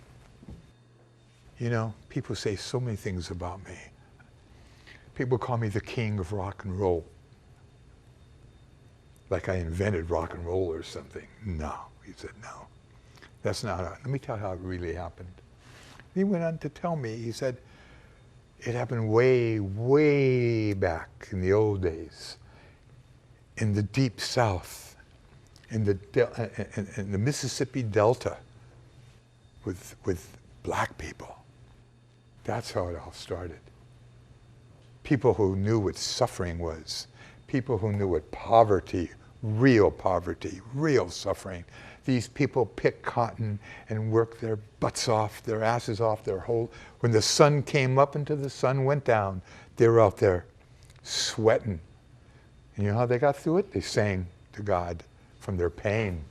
"You know, people say so many things about me. People call me the king of rock and roll. Like I invented rock and roll or something." No, he said, "No. That's not it. Let me tell you how it really happened." He went on to tell me, he said, it happened way, way back in the old days, in the deep South, in the Mississippi Delta, with black people. That's how it all started. People who knew what suffering was. People who knew what poverty, real suffering. These people picked cotton and worked their butts off, their asses off, when the sun came up until the sun went down, they were out there sweating. And you know how they got through it? They sang to God from their pain.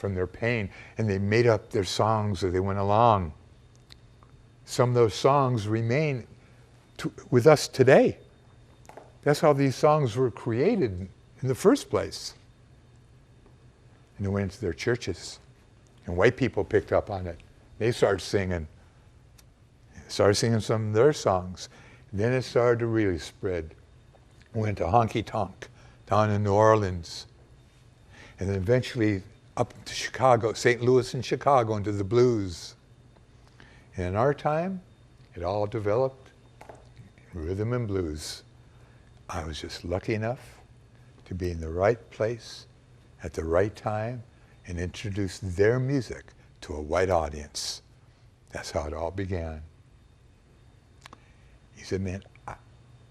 And they made up their songs as they went along. Some of those songs remain with us today. That's how these songs were created in the first place. And they went into their churches. And white people picked up on it. They started singing some of their songs. Then it started to really spread. Went to honky tonk down in New Orleans. And then eventually up to Chicago, St. Louis and Chicago, into the blues. And in our time, it all developed in rhythm and blues. I was just lucky enough to be in the right place at the right time and introduce their music to a white audience. That's how it all began. He said, "Man,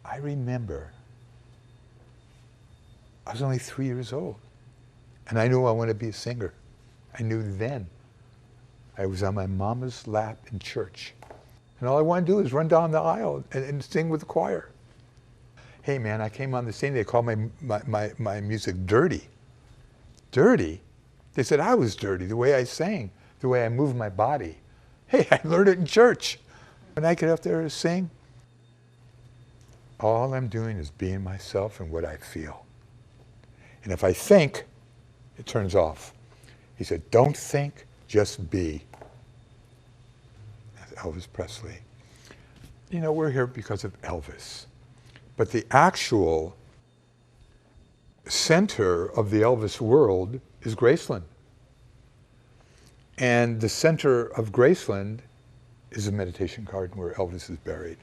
I remember I was only 3 years old, and I knew I wanted to be a singer. I knew then. I was on my mama's lap in church, and all I wanted to do is run down the aisle and sing with the choir. Hey, man, I came on the scene. They called my music dirty. Dirty? They said I was dirty, the way I sang, the way I moved my body. Hey, I learned it in church. When I get up there to sing, all I'm doing is being myself and what I feel. And if I think, it turns off." He said, "Don't think, just be." That's Elvis Presley. You know, we're here because of Elvis. But the actual center of the Elvis world is Graceland. And the center of Graceland is a meditation garden where Elvis is buried.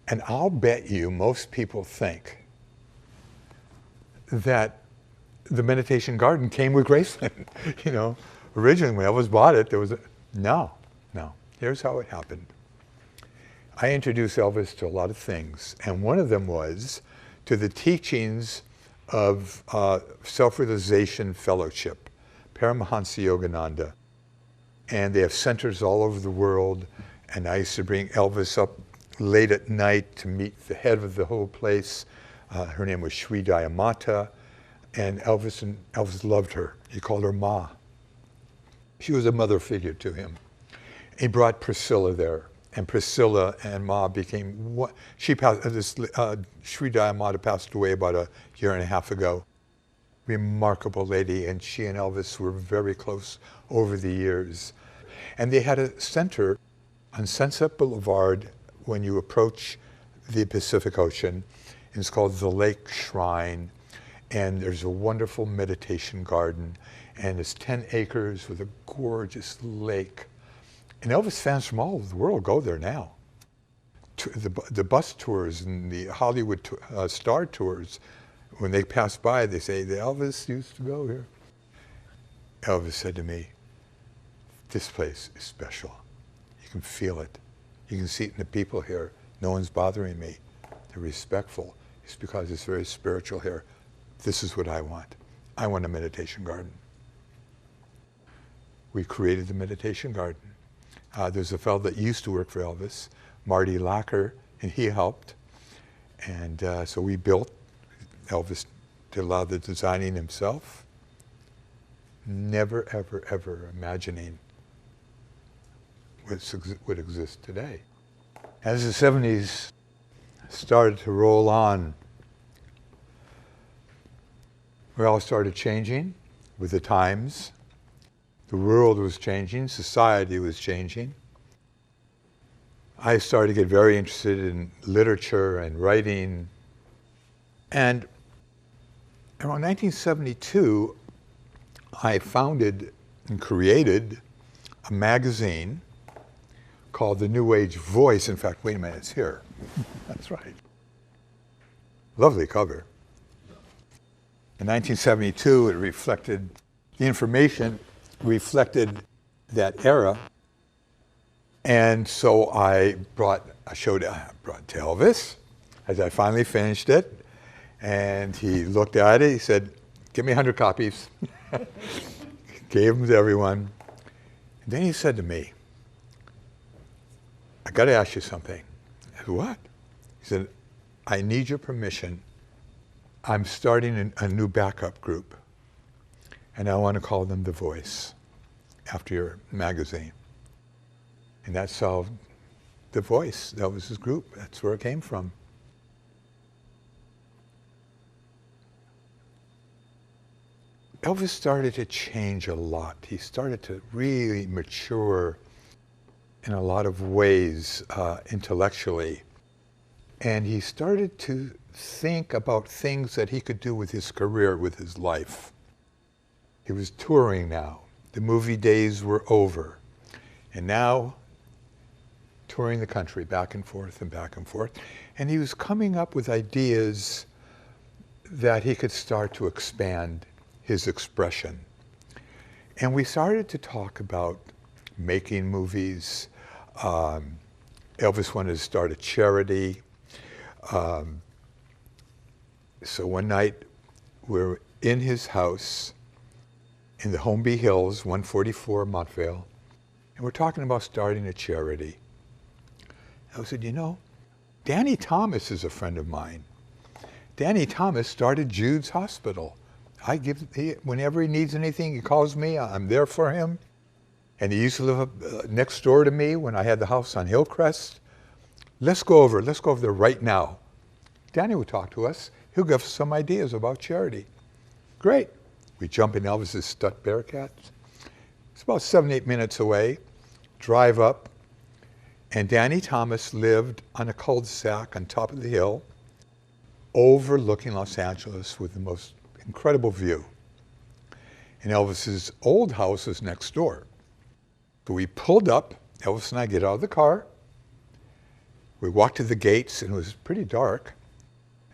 And I'll bet you most people think that the meditation garden came with Graceland. You know, originally when Elvis bought it, there was no. Now, here's how it happened. I introduced Elvis to a lot of things, and one of them was to the teachings of Self-Realization Fellowship, Paramahansa Yogananda. And they have centers all over the world, and I used to bring Elvis up late at night to meet the head of the whole place. Her name was Sri Dayamata, and Elvis loved her. He called her Ma. She was a mother figure to him. He brought Priscilla there, and Priscilla and Ma became one. She passed. Sri Dayamata passed away about a year and a half ago. Remarkable lady, and she and Elvis were very close over the years. And they had a center on Sunset Boulevard when you approach the Pacific Ocean. It's called the Lake Shrine, and there's a wonderful meditation garden, and it's 10 acres with a gorgeous lake. And Elvis fans from all over the world go there now. The bus tours and the Hollywood star tours, when they pass by, they say, the Elvis used to go here. Elvis said to me, this place is special. You can feel it. You can see it in the people here. No one's bothering me. They're respectful. It's because it's very spiritual here. This is what I want. I want a meditation garden. We created the meditation garden. There's a fellow that used to work for Elvis, Marty Lacker, and he helped. And so we built. Elvis did a lot of the designing himself. Never, ever, ever imagining what would exist today. As the 70s started to roll on, we all started changing with the times. The world was changing, society was changing. I started to get very interested in literature and writing. And around 1972, I founded and created a magazine called The New Age Voice. In fact, wait a minute, it's here. That's right. Lovely cover. In 1972, it reflected, the information reflected that era. And so I brought to Elvis, as I finally finished it, and he looked at it, he said, give me 100 copies. Gave them to everyone. And then he said to me, I got to ask you something. I said, what? He said, I need your permission. I'm starting a new backup group, and I want to call them The Voice, after your magazine. And that's how The Voice, that was his group. That's where it came from. Elvis started to change a lot. He started to really mature in a lot of ways intellectually. And he started to think about things that he could do with his career, with his life. He was touring now. The movie days were over. And now, touring the country back and forth and back and forth. And he was coming up with ideas that he could start to expand his expression. And we started to talk about making movies. Elvis wanted to start a charity. So one night, we're in his house in the Holmby Hills, 144 Montvale, and we're talking about starting a charity. I said, you know, Danny Thomas is a friend of mine. Danny Thomas started Jude's Hospital. Whenever he needs anything, he calls me, I'm there for him. And he used to live next door to me when I had the house on Hillcrest. Let's go over there right now. Danny would talk to us. He'll give us some ideas about charity. Great. We jump in Elvis's Stutt Bearcats. It's about 7-8 minutes away. Drive up. And Danny Thomas lived on a cul-de-sac on top of the hill, overlooking Los Angeles with the most incredible view. And Elvis's old house is next door. So we pulled up, Elvis and I get out of the car. We walked to the gates, and it was pretty dark.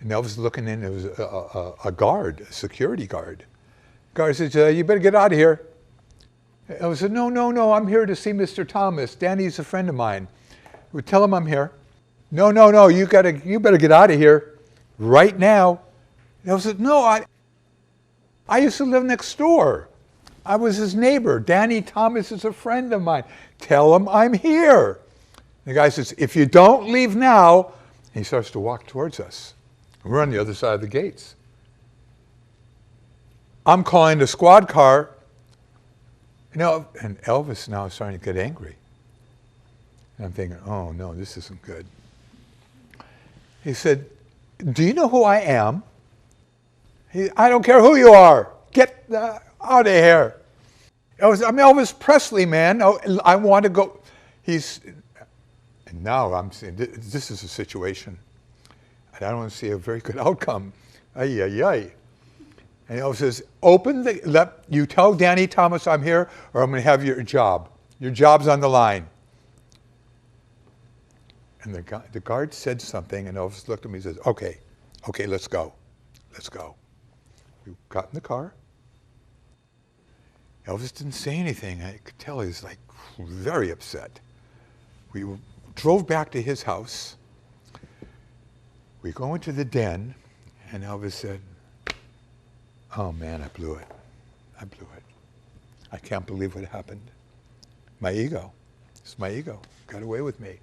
And Elvis looking in, it was a guard, a security guard. The guard says, you better get out of here. I said, no, no, no, I'm here to see Mr. Thomas. Danny's a friend of mine. We tell him I'm here. No, no, no, you better get out of here right now. And I said, no, I used to live next door. I was his neighbor. Danny Thomas is a friend of mine. Tell him I'm here. The guy says, if you don't leave now, he starts to walk towards us. We're on the other side of the gates. I'm calling the squad car. And Elvis now is starting to get angry. And I'm thinking, oh no, this isn't good. He said, do you know who I am? I don't care who you are. Get out of here. I'm Elvis Presley, man. I want to go. And now I'm saying, this is a situation. And I don't see a very good outcome. Ay, ay, ay. And Elvis says, you tell Danny Thomas I'm here, or I'm going to have your job. Your job's on the line. And the guard said something, and Elvis looked at me and says, okay, let's go. Let's go. We got in the car. Elvis didn't say anything. I could tell he was like very upset. We drove back to his house. We go into the den, and Elvis said, oh man, I blew it. I blew it. I can't believe what happened. My ego. It's my ego. Got away with me.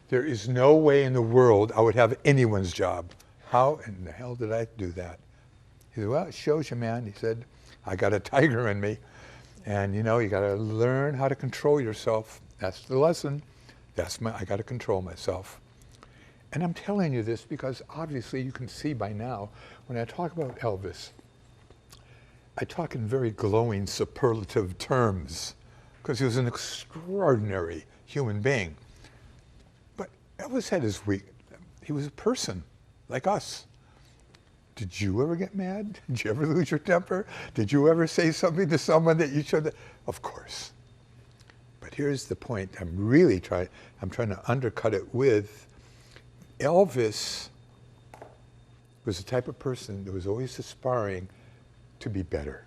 There is no way in the world I would have anyone's job. How in the hell did I do that? He said, well, it shows you, man. He said, I got a tiger in me. And you got to learn how to control yourself. That's the lesson. I got to control myself. And I'm telling you this because obviously you can see by now, when I talk about Elvis, I talk in very glowing superlative terms because he was an extraordinary human being. But Elvis had his weak. He was a person like us. Did you ever get mad? Did you ever lose your temper? Did you ever say something to someone that you shouldn't? Of course. But here's the point. I'm trying to undercut it with Elvis was the type of person that was always aspiring to be better,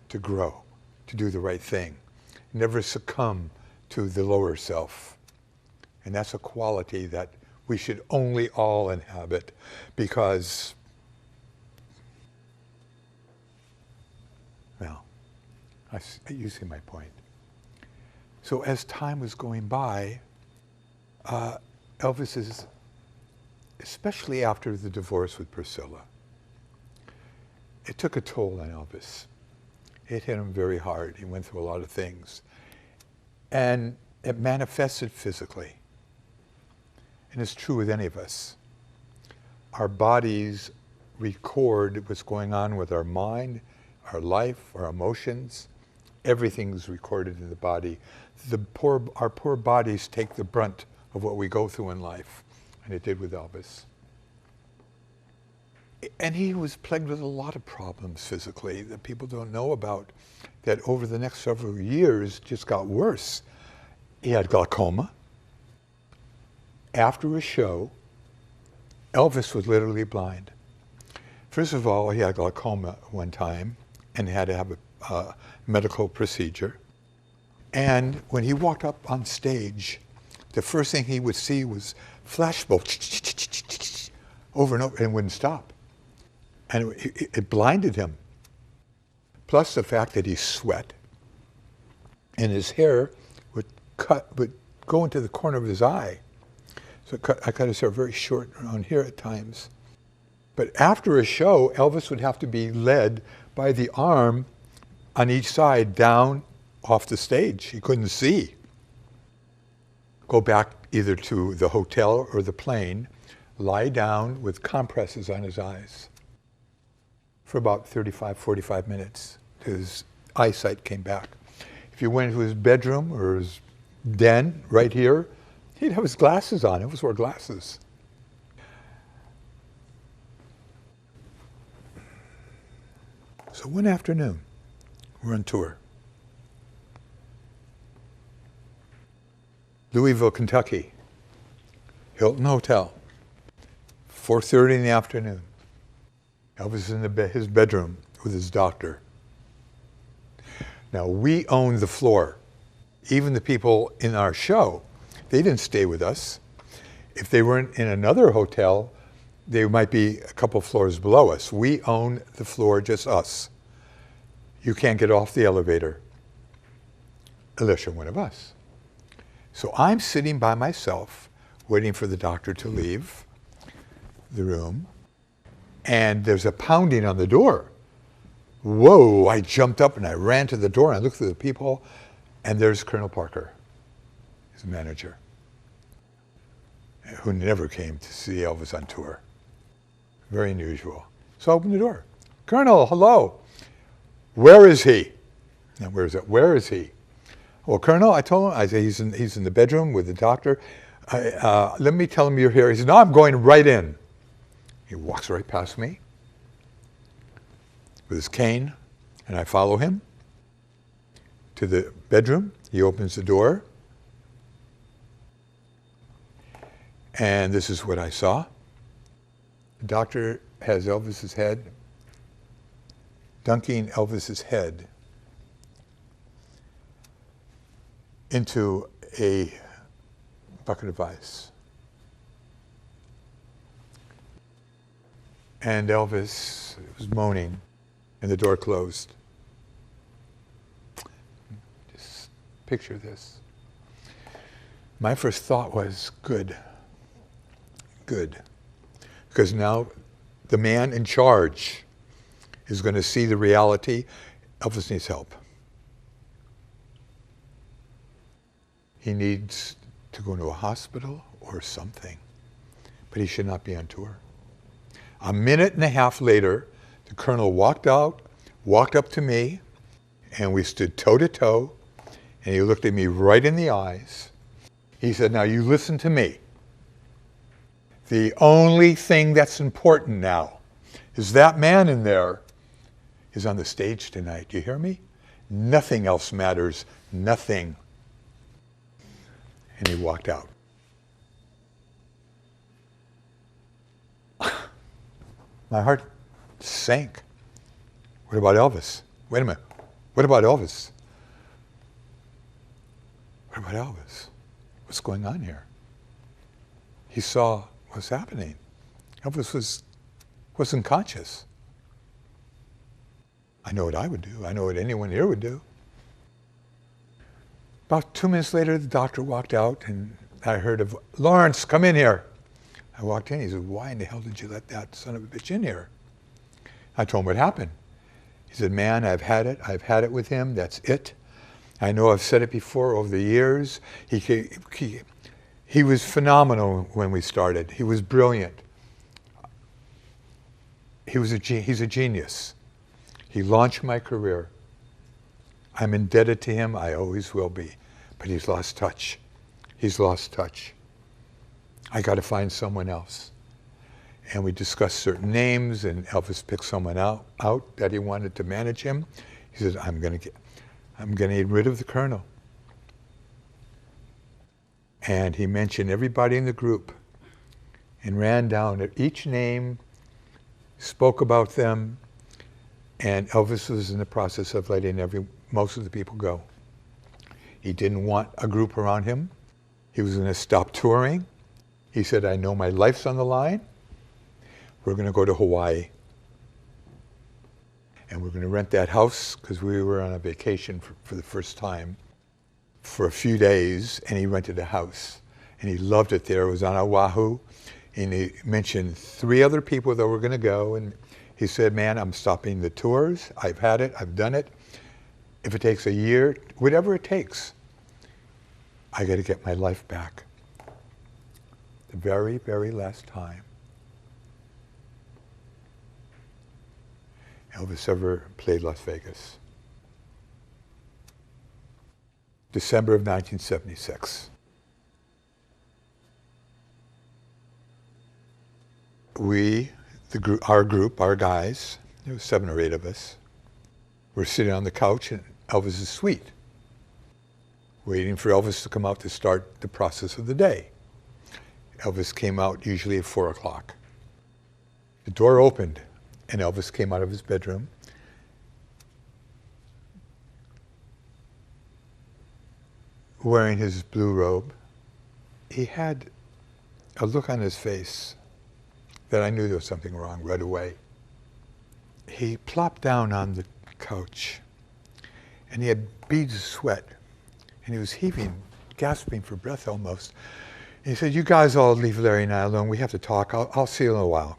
to grow, to do the right thing, never succumb to the lower self. And that's a quality that we should only all inhabit because, well, you see my point. So as time was going by, Elvis is, especially after the divorce with Priscilla, it took a toll on Elvis. It hit him very hard. He went through a lot of things. And it manifested physically. And it's true with any of us. Our bodies record what's going on with our mind, our life, our emotions. Everything's recorded in the body. Our poor bodies take the brunt of what we go through in life. And it did with Elvis. And he was plagued with a lot of problems physically that people don't know about, that over the next several years just got worse. He had glaucoma. After a show, Elvis was literally blind. First of all, he had glaucoma one time and had to have a medical procedure. And when he walked up on stage, the first thing he would see was flashbulbs over and over and wouldn't stop. And it blinded him. Plus the fact that he sweat and his hair would go into the corner of his eye. So I cut his hair very short around here at times. But after a show, Elvis would have to be led by the arm on each side down off the stage. He couldn't see. Go back either to the hotel or the plane, lie down with compresses on his eyes for about 35, 45 minutes. His eyesight came back. If you went into his bedroom or his den right here, he'd have his glasses on. Elvis wore glasses. So one afternoon, we're on tour. Louisville, Kentucky, Hilton Hotel, 4:30 in the afternoon. Elvis is in his bedroom with his doctor. Now, we owned the floor. Even the people in our show, they didn't stay with us. If they weren't in another hotel, they might be a couple floors below us. We own the floor, just us. You can't get off the elevator unless you're one of us. So I'm sitting by myself, waiting for the doctor to leave the room, and there's a pounding on the door. Whoa, I jumped up and I ran to the door and I looked through the people, and there's Colonel Parker, his manager, who never came to see Elvis on tour. Very unusual. So I opened the door. Colonel, hello. Where is he? Now, where is it? Where is he? Well, Colonel, I told him, I said, he's in the bedroom with the doctor. Let me tell him you're here. He said, no, I'm going right in. He walks right past me with his cane, and I follow him to the bedroom. He opens the door, and this is what I saw. The doctor has Elvis's head, dunking Elvis's head into a bucket of ice. And Elvis was moaning, and the door closed. Just picture this. My first thought was, good. Good. Because now the man in charge is going to see the reality. Elvis needs help. He needs to go to a hospital or something, but he should not be on tour. A minute and a half later, the colonel walked out, walked up to me, and we stood toe to toe, and he looked at me right in the eyes. He said, now you listen to me. The only thing that's important now is that man in there is on the stage tonight. Do you hear me? Nothing else matters. Nothing. And he walked out. My heart sank. What about Elvis? Wait a minute. What about Elvis? What about Elvis? What's going on here? He saw what's happening. Elvis wasn't conscious. I know what I would do. I know what anyone here would do. About 2 minutes later, the doctor walked out, and I heard of, Lawrence, come in here. I walked in. He said, why in the hell did you let that son of a bitch in here? I told him what happened. He said, man, I've had it. I've had it with him. That's it. I know I've said it before over the years. He was phenomenal when we started. He was brilliant. He's a genius. He launched my career. I'm indebted to him. I always will be. But he's lost touch. He's lost touch. I got to find someone else. And we discussed certain names, and Elvis picked someone out that he wanted to manage him. He said, I'm going to get rid of the colonel. And he mentioned everybody in the group and ran down at each name, spoke about them, and Elvis was in the process of letting most of the people go. He didn't want a group around him. He was going to stop touring. He said, I know my life's on the line. We're going to go to Hawaii. And we're going to rent that house, because we were on a vacation for the first time for a few days, and he rented a house. And he loved it there. It was on Oahu. And he mentioned 3 other people that were going to go. And he said, man, I'm stopping the tours. I've had it. I've done it. If it takes a year, whatever it takes, I got to get my life back. The very, very last time Elvis ever played Las Vegas. December of 1976. Our guys, there were 7 or 8 of us, were sitting on the couch in Elvis's suite, waiting for Elvis to come out to start the process of the day. Elvis came out usually at 4 o'clock. The door opened, and Elvis came out of his bedroom, wearing his blue robe. He had a look on his face that I knew there was something wrong right away. He plopped down on the couch, and he had beads of sweat, and he was heaving, gasping for breath almost. And he said, "You guys all leave Larry and I alone. We have to talk. I'll see you in a while."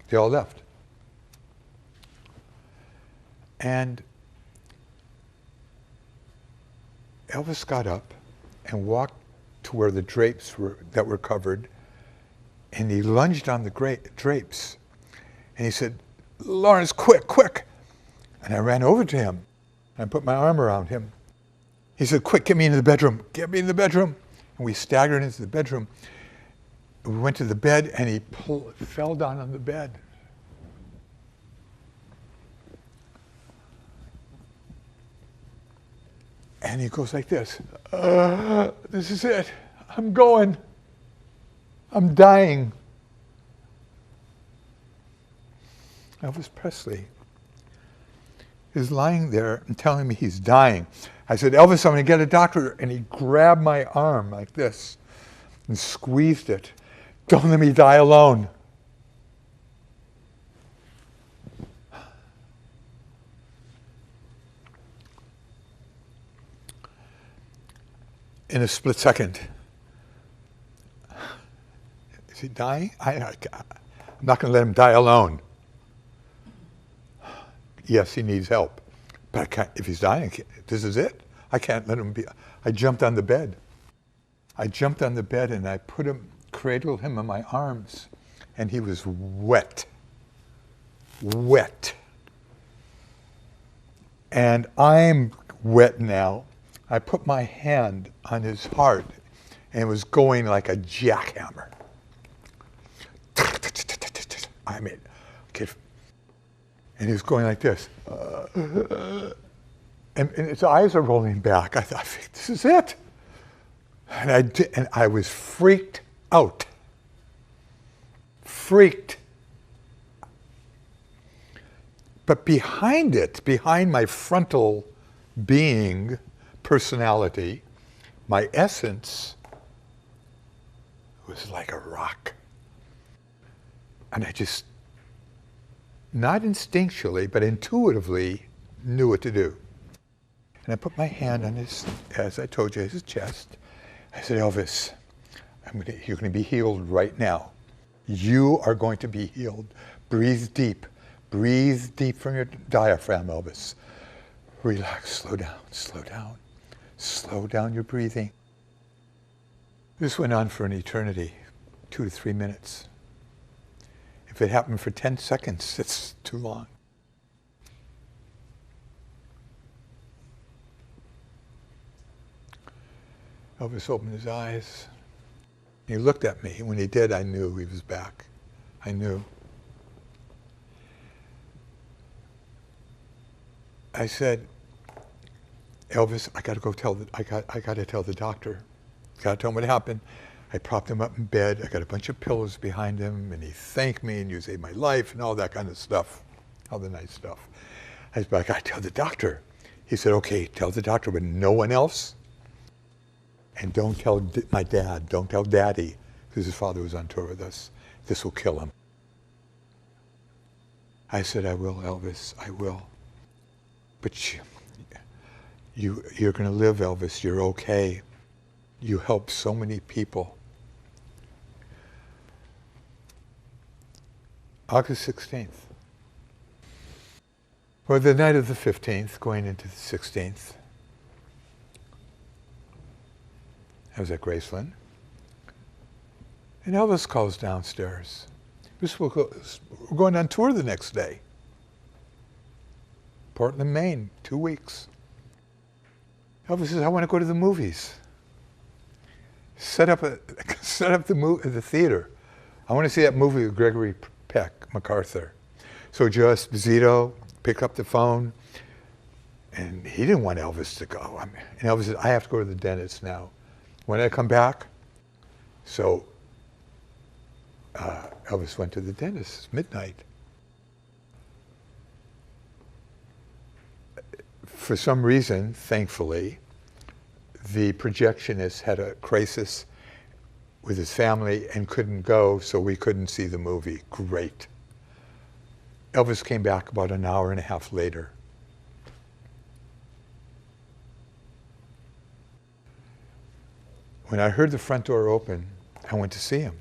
They all left. And Elvis got up and walked to where the drapes that were covered, and he lunged on the drapes. And he said, "Lawrence, quick, quick." And I ran over to him and put my arm around him. He said, "Quick, get me into the bedroom. Get me in the bedroom." And we staggered into the bedroom. We went to the bed, and he fell down on the bed. And he goes like this, "This is it. I'm going. I'm dying." Elvis Presley is lying there and telling me he's dying. I said, "Elvis, I'm going to get a doctor." And he grabbed my arm like this and squeezed it. "Don't let me die alone." In a split second, is he dying? I'm not going to let him die alone. Yes, he needs help, but I can't. If he's dying, this is it. I can't let him be. I jumped on the bed. And I cradled him in my arms, and he was wet. And I'm wet now. I put my hand on his heart, and it was going like a jackhammer. I mean, and he was going like this. And his eyes are rolling back. I thought, "This is it." And I was freaked out. But behind my frontal being, personality, my essence was like a rock. And I just, not instinctually, but intuitively knew what to do. And I put my hand on his, as I told you, his chest. I said, "Elvis, you're going to be healed right now. You are going to be healed. Breathe deep. Breathe deep from your diaphragm, Elvis. Relax, slow down. Slow down your breathing." This went on for an eternity, 2 to 3 minutes. If it happened for 10 seconds, it's too long. Elvis opened his eyes. He looked at me. When he did, I knew he was back. I knew. I said, "Elvis, I got to tell the doctor. Got to tell him what happened." I propped him up in bed. I got a bunch of pillows behind him, and he thanked me, and "You saved my life," and all that kind of stuff, all the nice stuff. I said, "I got to tell the doctor." He said, "Okay, tell the doctor, but no one else. And don't tell my dad. Don't tell Daddy," because his father was on tour with us. "This will kill him." I said, "I will, Elvis. I will. But you're going to live, Elvis. You're okay. You helped so many people." August 16th. Well, the night of the 15th, going into the 16th, I was at Graceland, and Elvis calls downstairs. We're going on tour the next day. Portland, Maine, 2 weeks. Elvis says, "I want to go to the movies. Set up the theater. I want to see that movie with Gregory Peck, MacArthur." So just Zito picked up the phone, and he didn't want Elvis to go. And Elvis said, "I have to go to the dentist now. When I come back." So Elvis went to the dentist. It's midnight. For some reason, thankfully, the projectionist had a crisis with his family and couldn't go, so we couldn't see the movie. Great. Elvis came back about an hour and a half later. When I heard the front door open, I went to see him.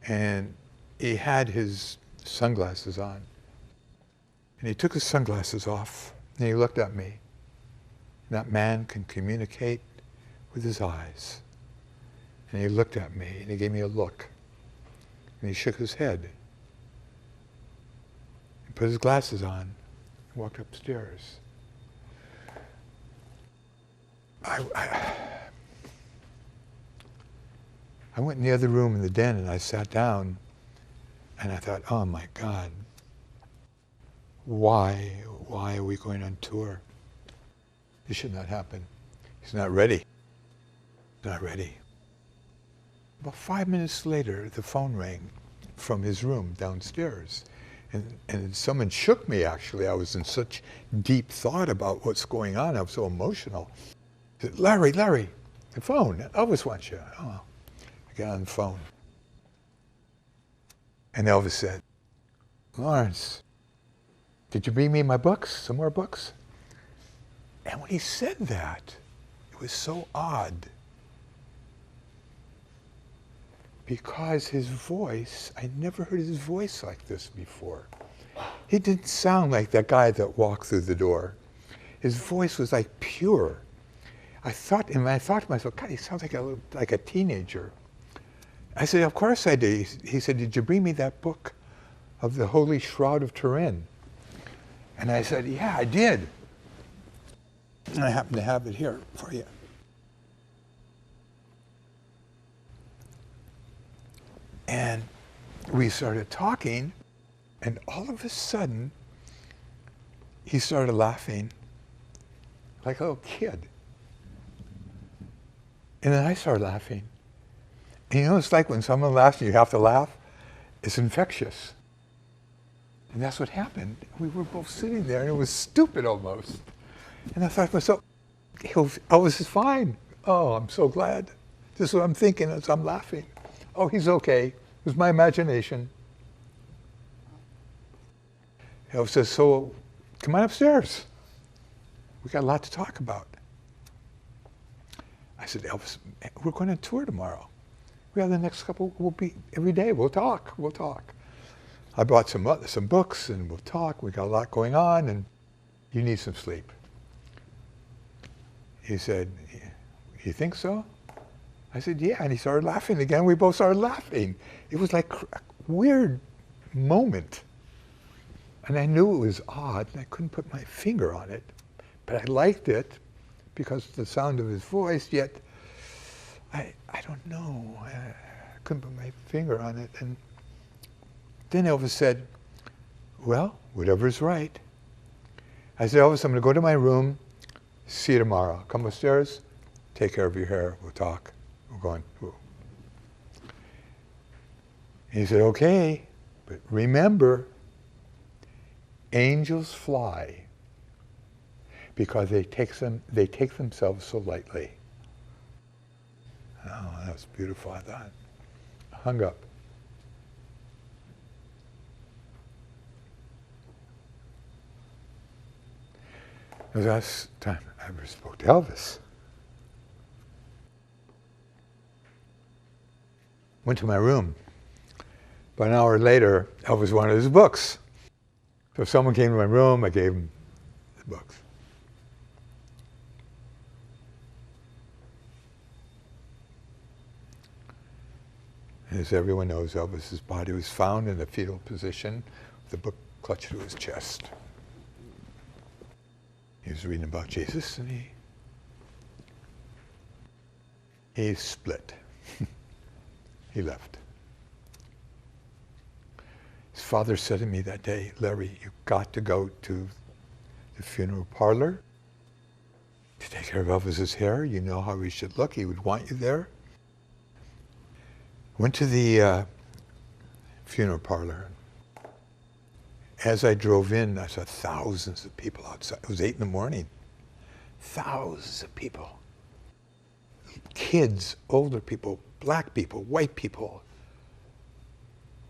And he had his sunglasses on. And he took his sunglasses off, and he looked at me. That man can communicate with his eyes. And he looked at me, and he gave me a look. And he shook his head. He put his glasses on and walked upstairs. I went in the other room in the den, and I sat down, and I thought, oh my God, why are we going on tour? This should not happen. He's not ready. He's not ready. About 5 minutes later, the phone rang from his room downstairs. And someone shook me, actually. I was in such deep thought about what's going on. I was so emotional. I said, Larry, the phone. Elvis wants you. Oh, I got on the phone. And Elvis said, Lawrence, did you bring me my books, some more books? And when he said that, it was so odd. Because his voice, I never heard his voice like this before. He didn't sound like that guy that walked through the door. His voice was like pure. I thought to myself, God, he sounds like a teenager. I said, of course I did. He said, did you bring me that book of the Holy Shroud of Turin? And I said, yeah, I did. And I happen to have it here for you. And we started talking, and all of a sudden, he started laughing like a little kid. And then I started laughing. And you know, it's like when someone laughs and you have to laugh, it's infectious. And that's what happened. We were both sitting there, and it was stupid almost. And I thought to myself, Elvis is fine. Oh, I'm so glad. This is what I'm thinking as I'm laughing. Oh, he's okay. It was my imagination. Elvis says, so come on upstairs. We got a lot to talk about. I said, Elvis, we're going on tour tomorrow. We have the next couple, we'll be every day. We'll talk. I bought some books, and we'll talk. We got a lot going on, and you need some sleep. He said, you think so? I said, yeah, and he started laughing again. We both started laughing. It was like a weird moment. And I knew it was odd, and I couldn't put my finger on it. But I liked it because of the sound of his voice, yet I don't know. I couldn't put my finger on it. And then Elvis said, well, whatever's right. I said, Elvis, I'm going to go to my room. See you tomorrow. Come upstairs, take care of your hair. We'll talk. We're going. He said, okay, but remember, angels fly because they take themselves so lightly. Oh, that was beautiful, I thought. I hung up. It was the last time I ever spoke to Elvis. Went to my room. About an hour later, Elvis wanted his books. So someone came to my room, I gave him the books. And as everyone knows, Elvis's body was found in a fetal position with a book clutched to his chest. He was reading about Jesus, and he split. He left. His father said to me that day, Larry, you've got to go to the funeral parlor to take care of Elvis's hair. You know how he should look. He would want you there. Went to the funeral parlor. As I drove in, I saw thousands of people outside. It was 8 in the morning. Thousands of people. Kids, older people, black people, white people.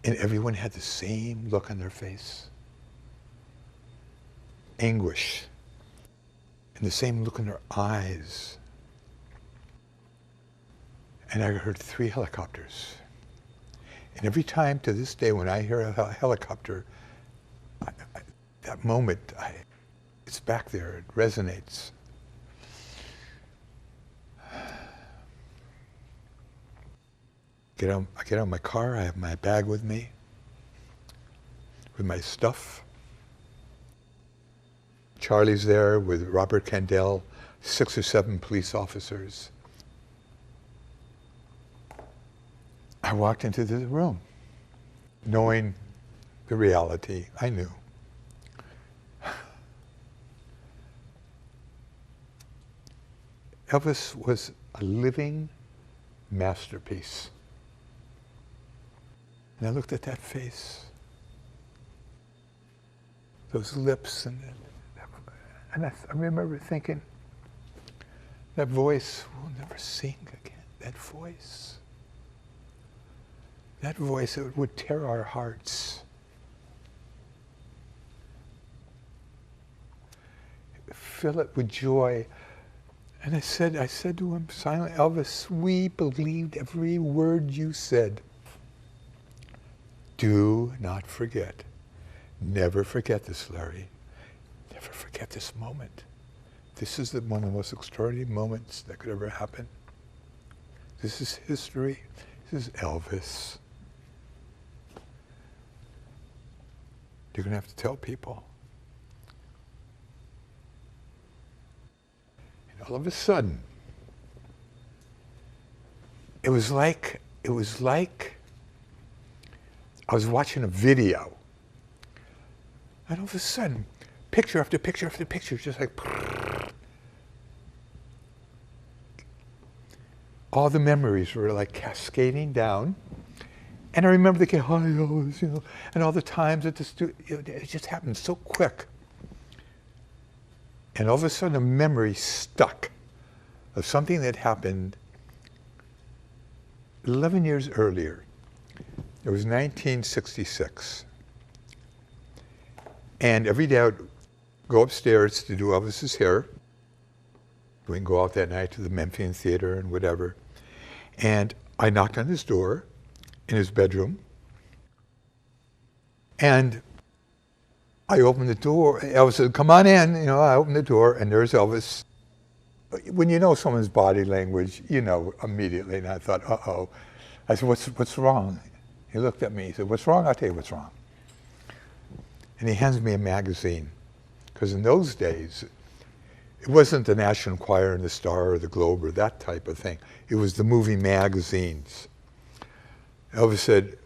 And everyone had the same look on their face. Anguish. And the same look in their eyes. And I heard 3 helicopters. And every time to this day when I hear a helicopter, that moment, it's back there, it resonates. I get out of my car, I have my bag with me, with my stuff. Charlie's there with Robert Kendall, 6 or 7 police officers. I walked into the room, knowing the reality. I knew. Elvis was a living masterpiece. And I looked at that face, those lips, and I remember thinking, that voice will never sing again. That voice, it would tear our hearts. Fill it with joy. And I said to him, silent, Elvis, we believed every word you said. Do not forget. Never forget this, Larry. Never forget this moment. This is one of the most extraordinary moments that could ever happen. This is history. This is Elvis. You're going to have to tell people. And all of a sudden, it was like I was watching a video. And all of a sudden, picture after picture after picture, just like all the memories were like cascading down. And I remember the kid, hi, Elvis, and all the times at the studio, it just happened so quick. And all of a sudden, a memory stuck of something that happened 11 years earlier. It was 1966. And every day I would go upstairs to do Elvis's hair. We can go out that night to the Memphian Theater and whatever. And I knocked on his door in his bedroom. And I opened the door. Elvis said, come on in. I opened the door, and there's Elvis. When you know someone's body language, you know immediately. And I thought, uh-oh. I said, what's wrong? He looked at me. He said, what's wrong? I'll tell you what's wrong. And he hands me a magazine. Because in those days, it wasn't the National Enquirer and the Star or the Globe or that type of thing. It was the movie magazines. Elvis said,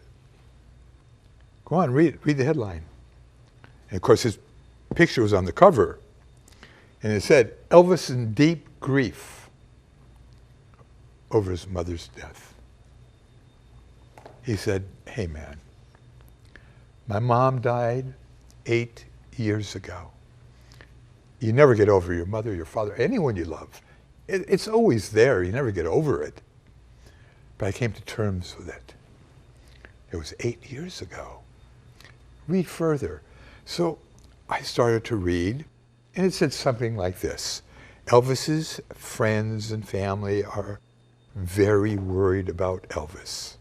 go on, read the headline. And of course, his picture was on the cover. And it said, Elvis in deep grief over his mother's death. He said, hey man, my mom died 8 years ago. You never get over your mother, your father, anyone you love. It's always there. You never get over it. But I came to terms with it. It was 8 years ago. Read further. So I started to read, and it said something like this. Elvis's friends and family are very worried about Elvis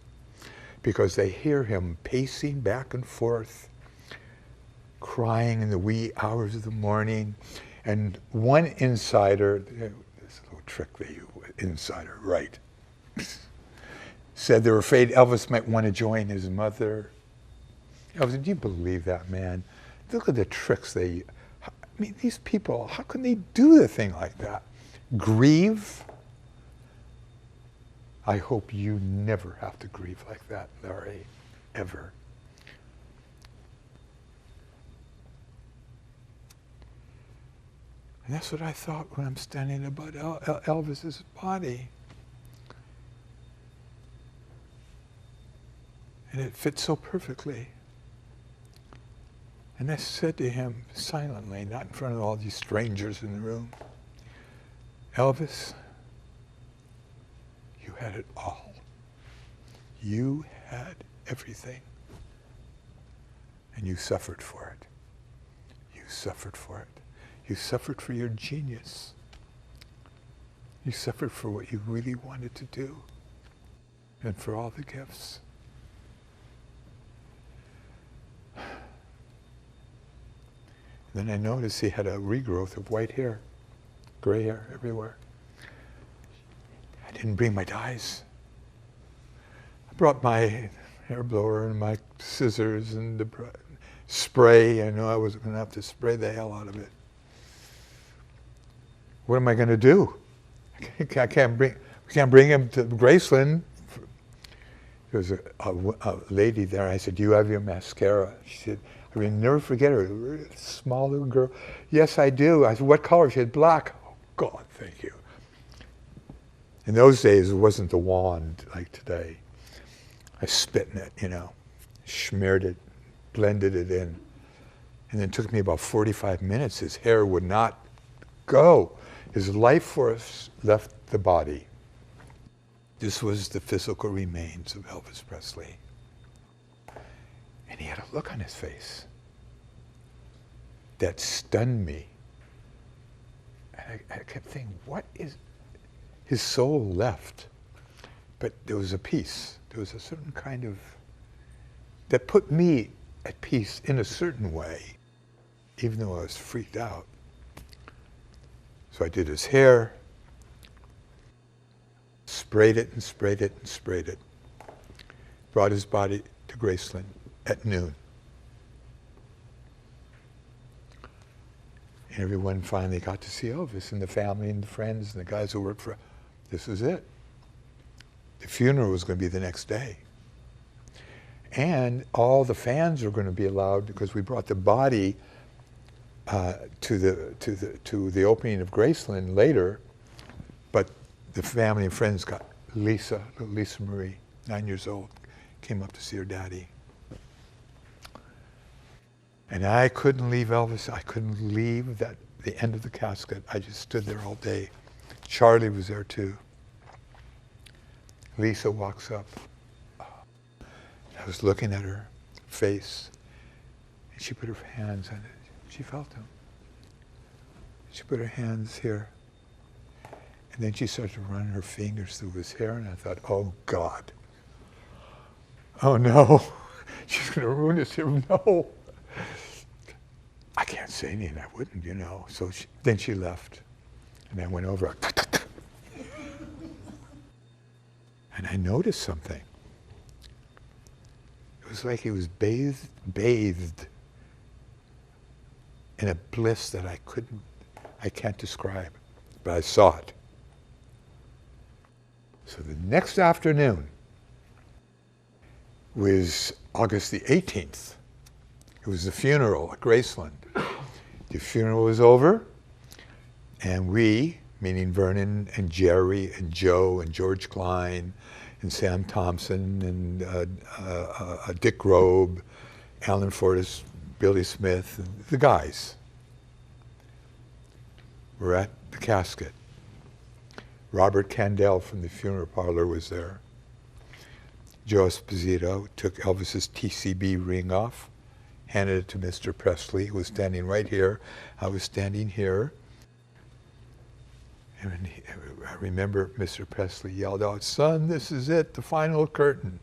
because they hear him pacing back and forth, crying in the wee hours of the morning. And one insider, this little trick they use, insider, right, said they were afraid Elvis might want to join his mother. Elvis, do you believe that, man? Look at the tricks they, I mean, these people, how can they do a thing like that? Grieve? I hope you never have to grieve like that, Larry, ever. And that's what I thought when I'm standing about Elvis's body. And it fits so perfectly. And I said to him silently, not in front of all these strangers in the room, Elvis, you had it all. You had everything. And you suffered for it. You suffered for it. You suffered for your genius. You suffered for what you really wanted to do. And for all the gifts. Then I noticed he had a regrowth of white hair, gray hair everywhere. I didn't bring my dyes. I brought my hair blower and my scissors and the spray. I know I was going to have to spray the hell out of it. What am I going to do? We can't bring him to Graceland. There was a lady there. I said, "Do you have your mascara?" She said, I will never forget her, a small little girl. "Yes, I do." I said, "What color?" She said, "Black." Oh, God, thank you. In those days, it wasn't the wand like today. I spit in it, smeared it, blended it in. And then it took me about 45 minutes. His hair would not go. His life force left the body. This was the physical remains of Elvis Presley. And he had a look on his face that stunned me. And I kept thinking, what is... His soul left, but there was a peace. There was a certain kind of... that put me at peace in a certain way, even though I was freaked out. So I did his hair, sprayed it and sprayed it and sprayed it. Brought his body to Graceland at noon. And everyone finally got to see Elvis, and the family and the friends and the guys who worked for... This was it. The funeral was going to be the next day. And all the fans were going to be allowed, because we brought the body to the opening of Graceland later, but the family and friends got Lisa, little Lisa Marie, 9 years old, came up to see her daddy. And I couldn't leave Elvis. I couldn't leave the end of the casket. I just stood there all day. Charlie was there too. Lisa walks up. I was looking at her face, and she put her hands on it. She felt them. She put her hands here. And then she started to run her fingers through his hair, and I thought, oh God. Oh no, she's going to ruin his hair. No. I can't say anything, I wouldn't, So then she left. And I went over, and I noticed something. It was like he was bathed in a bliss that I can't describe, but I saw it. So the next afternoon was August the 18th. It was the funeral at Graceland. The funeral was over, and we, meaning Vernon and Jerry and Joe and George Klein and Sam Thompson and Dick Robe, Alan Fortas, Billy Smith, and the guys, were at the casket. Robert Candell from the funeral parlor was there. Joe Esposito took Elvis's TCB ring off, handed it to Mr. Presley, who was standing right here. I was standing here. And I remember Mr. Presley yelled out, "Son, this is it, the final curtain."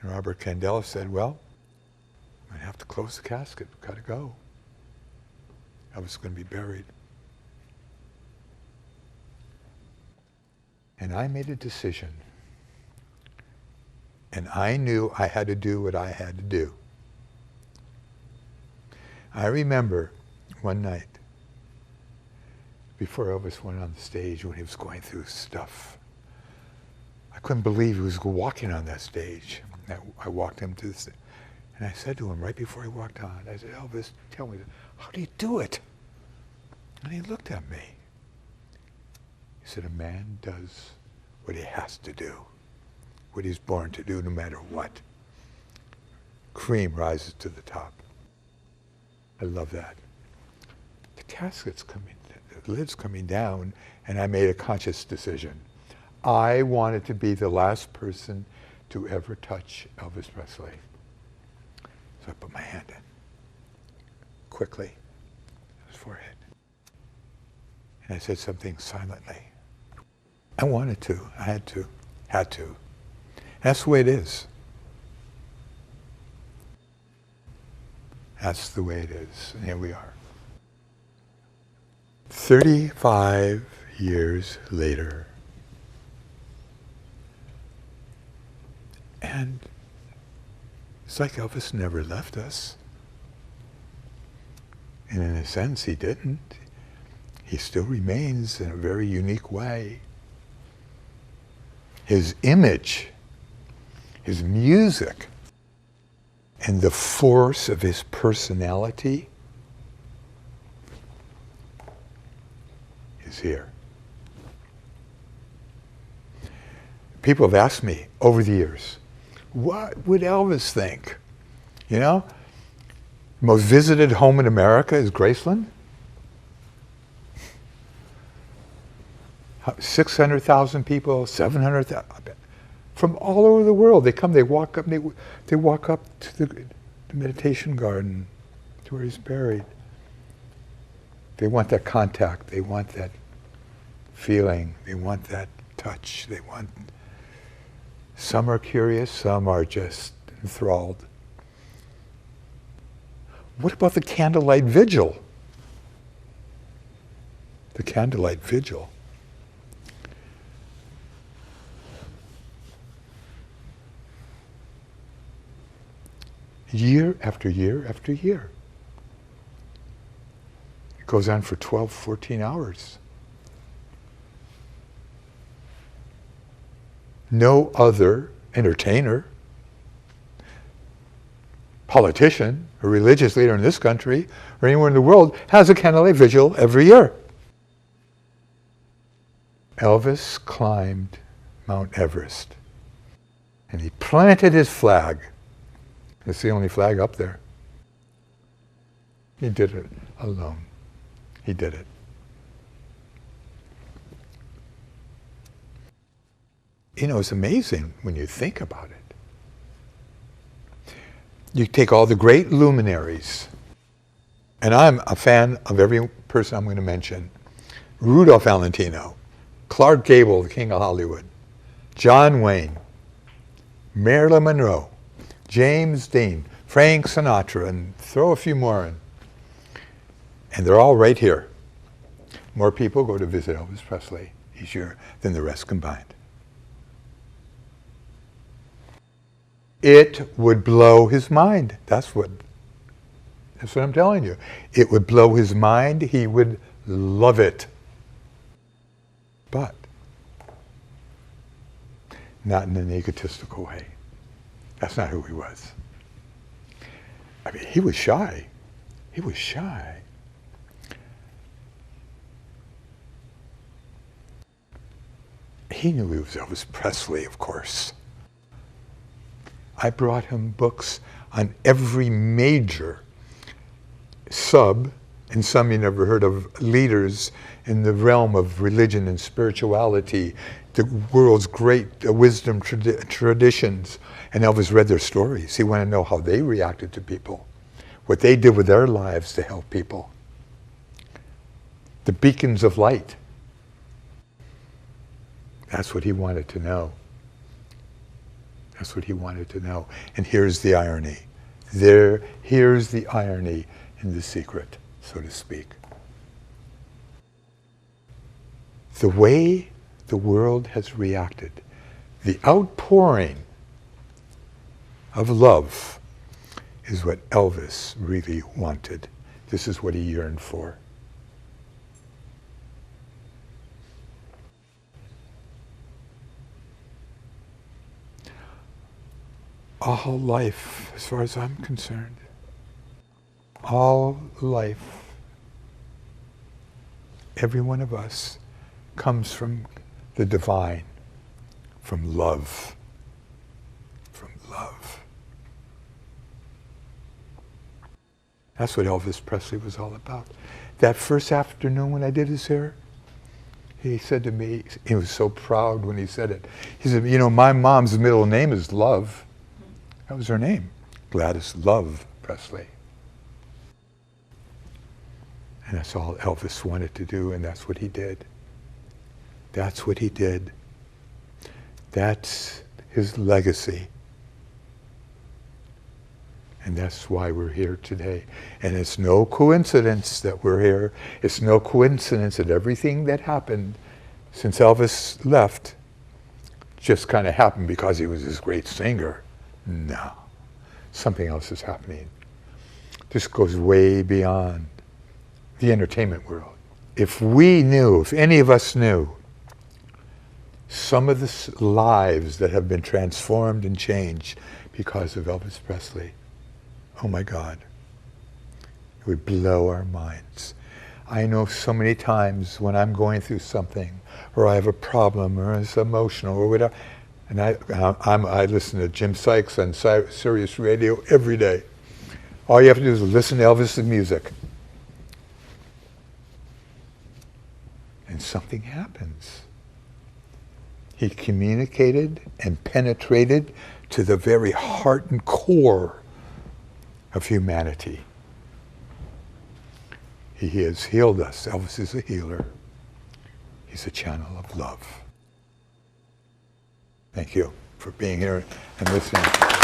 And Robert Candela said, "Well, I'm going to have to close the casket. We've got to go. I was going to be buried." And I made a decision. And I knew I had to do what I had to do. I remember one night, before Elvis went on the stage, when he was going through stuff, I couldn't believe he was walking on that stage. I walked him to the stage, and I said to him right before he walked on, I said, "Elvis, tell me, how do you do it?" And he looked at me. He said, "A man does what he has to do, what he's born to do, no matter what. cream rises to the top. I love that. The casket's coming, the lid's coming down, and I made a conscious decision. I wanted to be the last person to ever touch Elvis Presley. So I put my hand in, quickly, his forehead. And I said something silently. I wanted to, I had to. That's the way it is. That's the way it is, and here we are. 35 years later. And it's like Elvis never left us. And in a sense, he didn't. He still remains in a very unique way. His image, his music, and the force of his personality is here. People have asked me over the years, what would Elvis think? You know, most visited home in America is Graceland. 600,000 people, 700,000, from all over the world. They come, they walk up to the meditation garden, to where he's buried. They want that contact, they want that feeling, they want that touch, they want. Some are curious, some are just enthralled. What about the candlelight vigil? The candlelight vigil. Year after year after year. It goes on for 12, 14 hours. No other entertainer, politician, or religious leader in this country, or anywhere in the world, has a candlelight vigil every year. Elvis climbed Mount Everest, and he planted his flag. It's the only flag up there. He did it alone. He did it. You know, it's amazing when you think about it. You take all the great luminaries, and I'm a fan of every person I'm going to mention. Rudolph Valentino, Clark Gable, the King of Hollywood, John Wayne, Marilyn Monroe, James Dean, Frank Sinatra, and throw a few more in. And they're all right here. More people go to visit Elvis Presley each year than the rest combined. It would blow his mind. That's what I'm telling you. It would blow his mind. He would love it. But not in an egotistical way. That's not who he was. I mean, he was shy. He was shy. He knew he was Elvis Presley, of course. I brought him books on every major sub, and some you never heard of, leaders in the realm of religion and spirituality, the world's great wisdom traditions. And Elvis read their stories. He wanted to know how they reacted to people, what they did with their lives to help people. The beacons of light. That's what he wanted to know. That's what he wanted to know. And here's the irony. Here's the irony in the secret, so to speak. The way the world has reacted, the outpouring of love, is what Elvis really wanted. This is what he yearned for. All life, as far as I'm concerned, all life, every one of us, comes from the divine, from love, from love. That's what Elvis Presley was all about. That first afternoon when I did his hair, he said to me, he was so proud when he said it. He said, you know, my mom's middle name is Love. That was her name, Gladys Love Presley. And that's all Elvis wanted to do, and that's what he did. That's what he did. That's his legacy. And that's why we're here today. And it's no coincidence that we're here. It's no coincidence that everything that happened since Elvis left just kind of happened because he was this great singer. No. Something else is happening. This goes way beyond the entertainment world. If we knew, if any of us knew, some of the lives that have been transformed and changed because of Elvis Presley, oh my God, it would blow our minds. I know so many times when I'm going through something, or I have a problem, or it's emotional, or whatever, and I listen to Jim Sykes on Sirius Radio every day. All you have to do is listen to Elvis' music. And something happens. He communicated and penetrated to the very heart and core of humanity. He has healed us. Elvis is a healer. He's a channel of love. Thank you for being here and listening.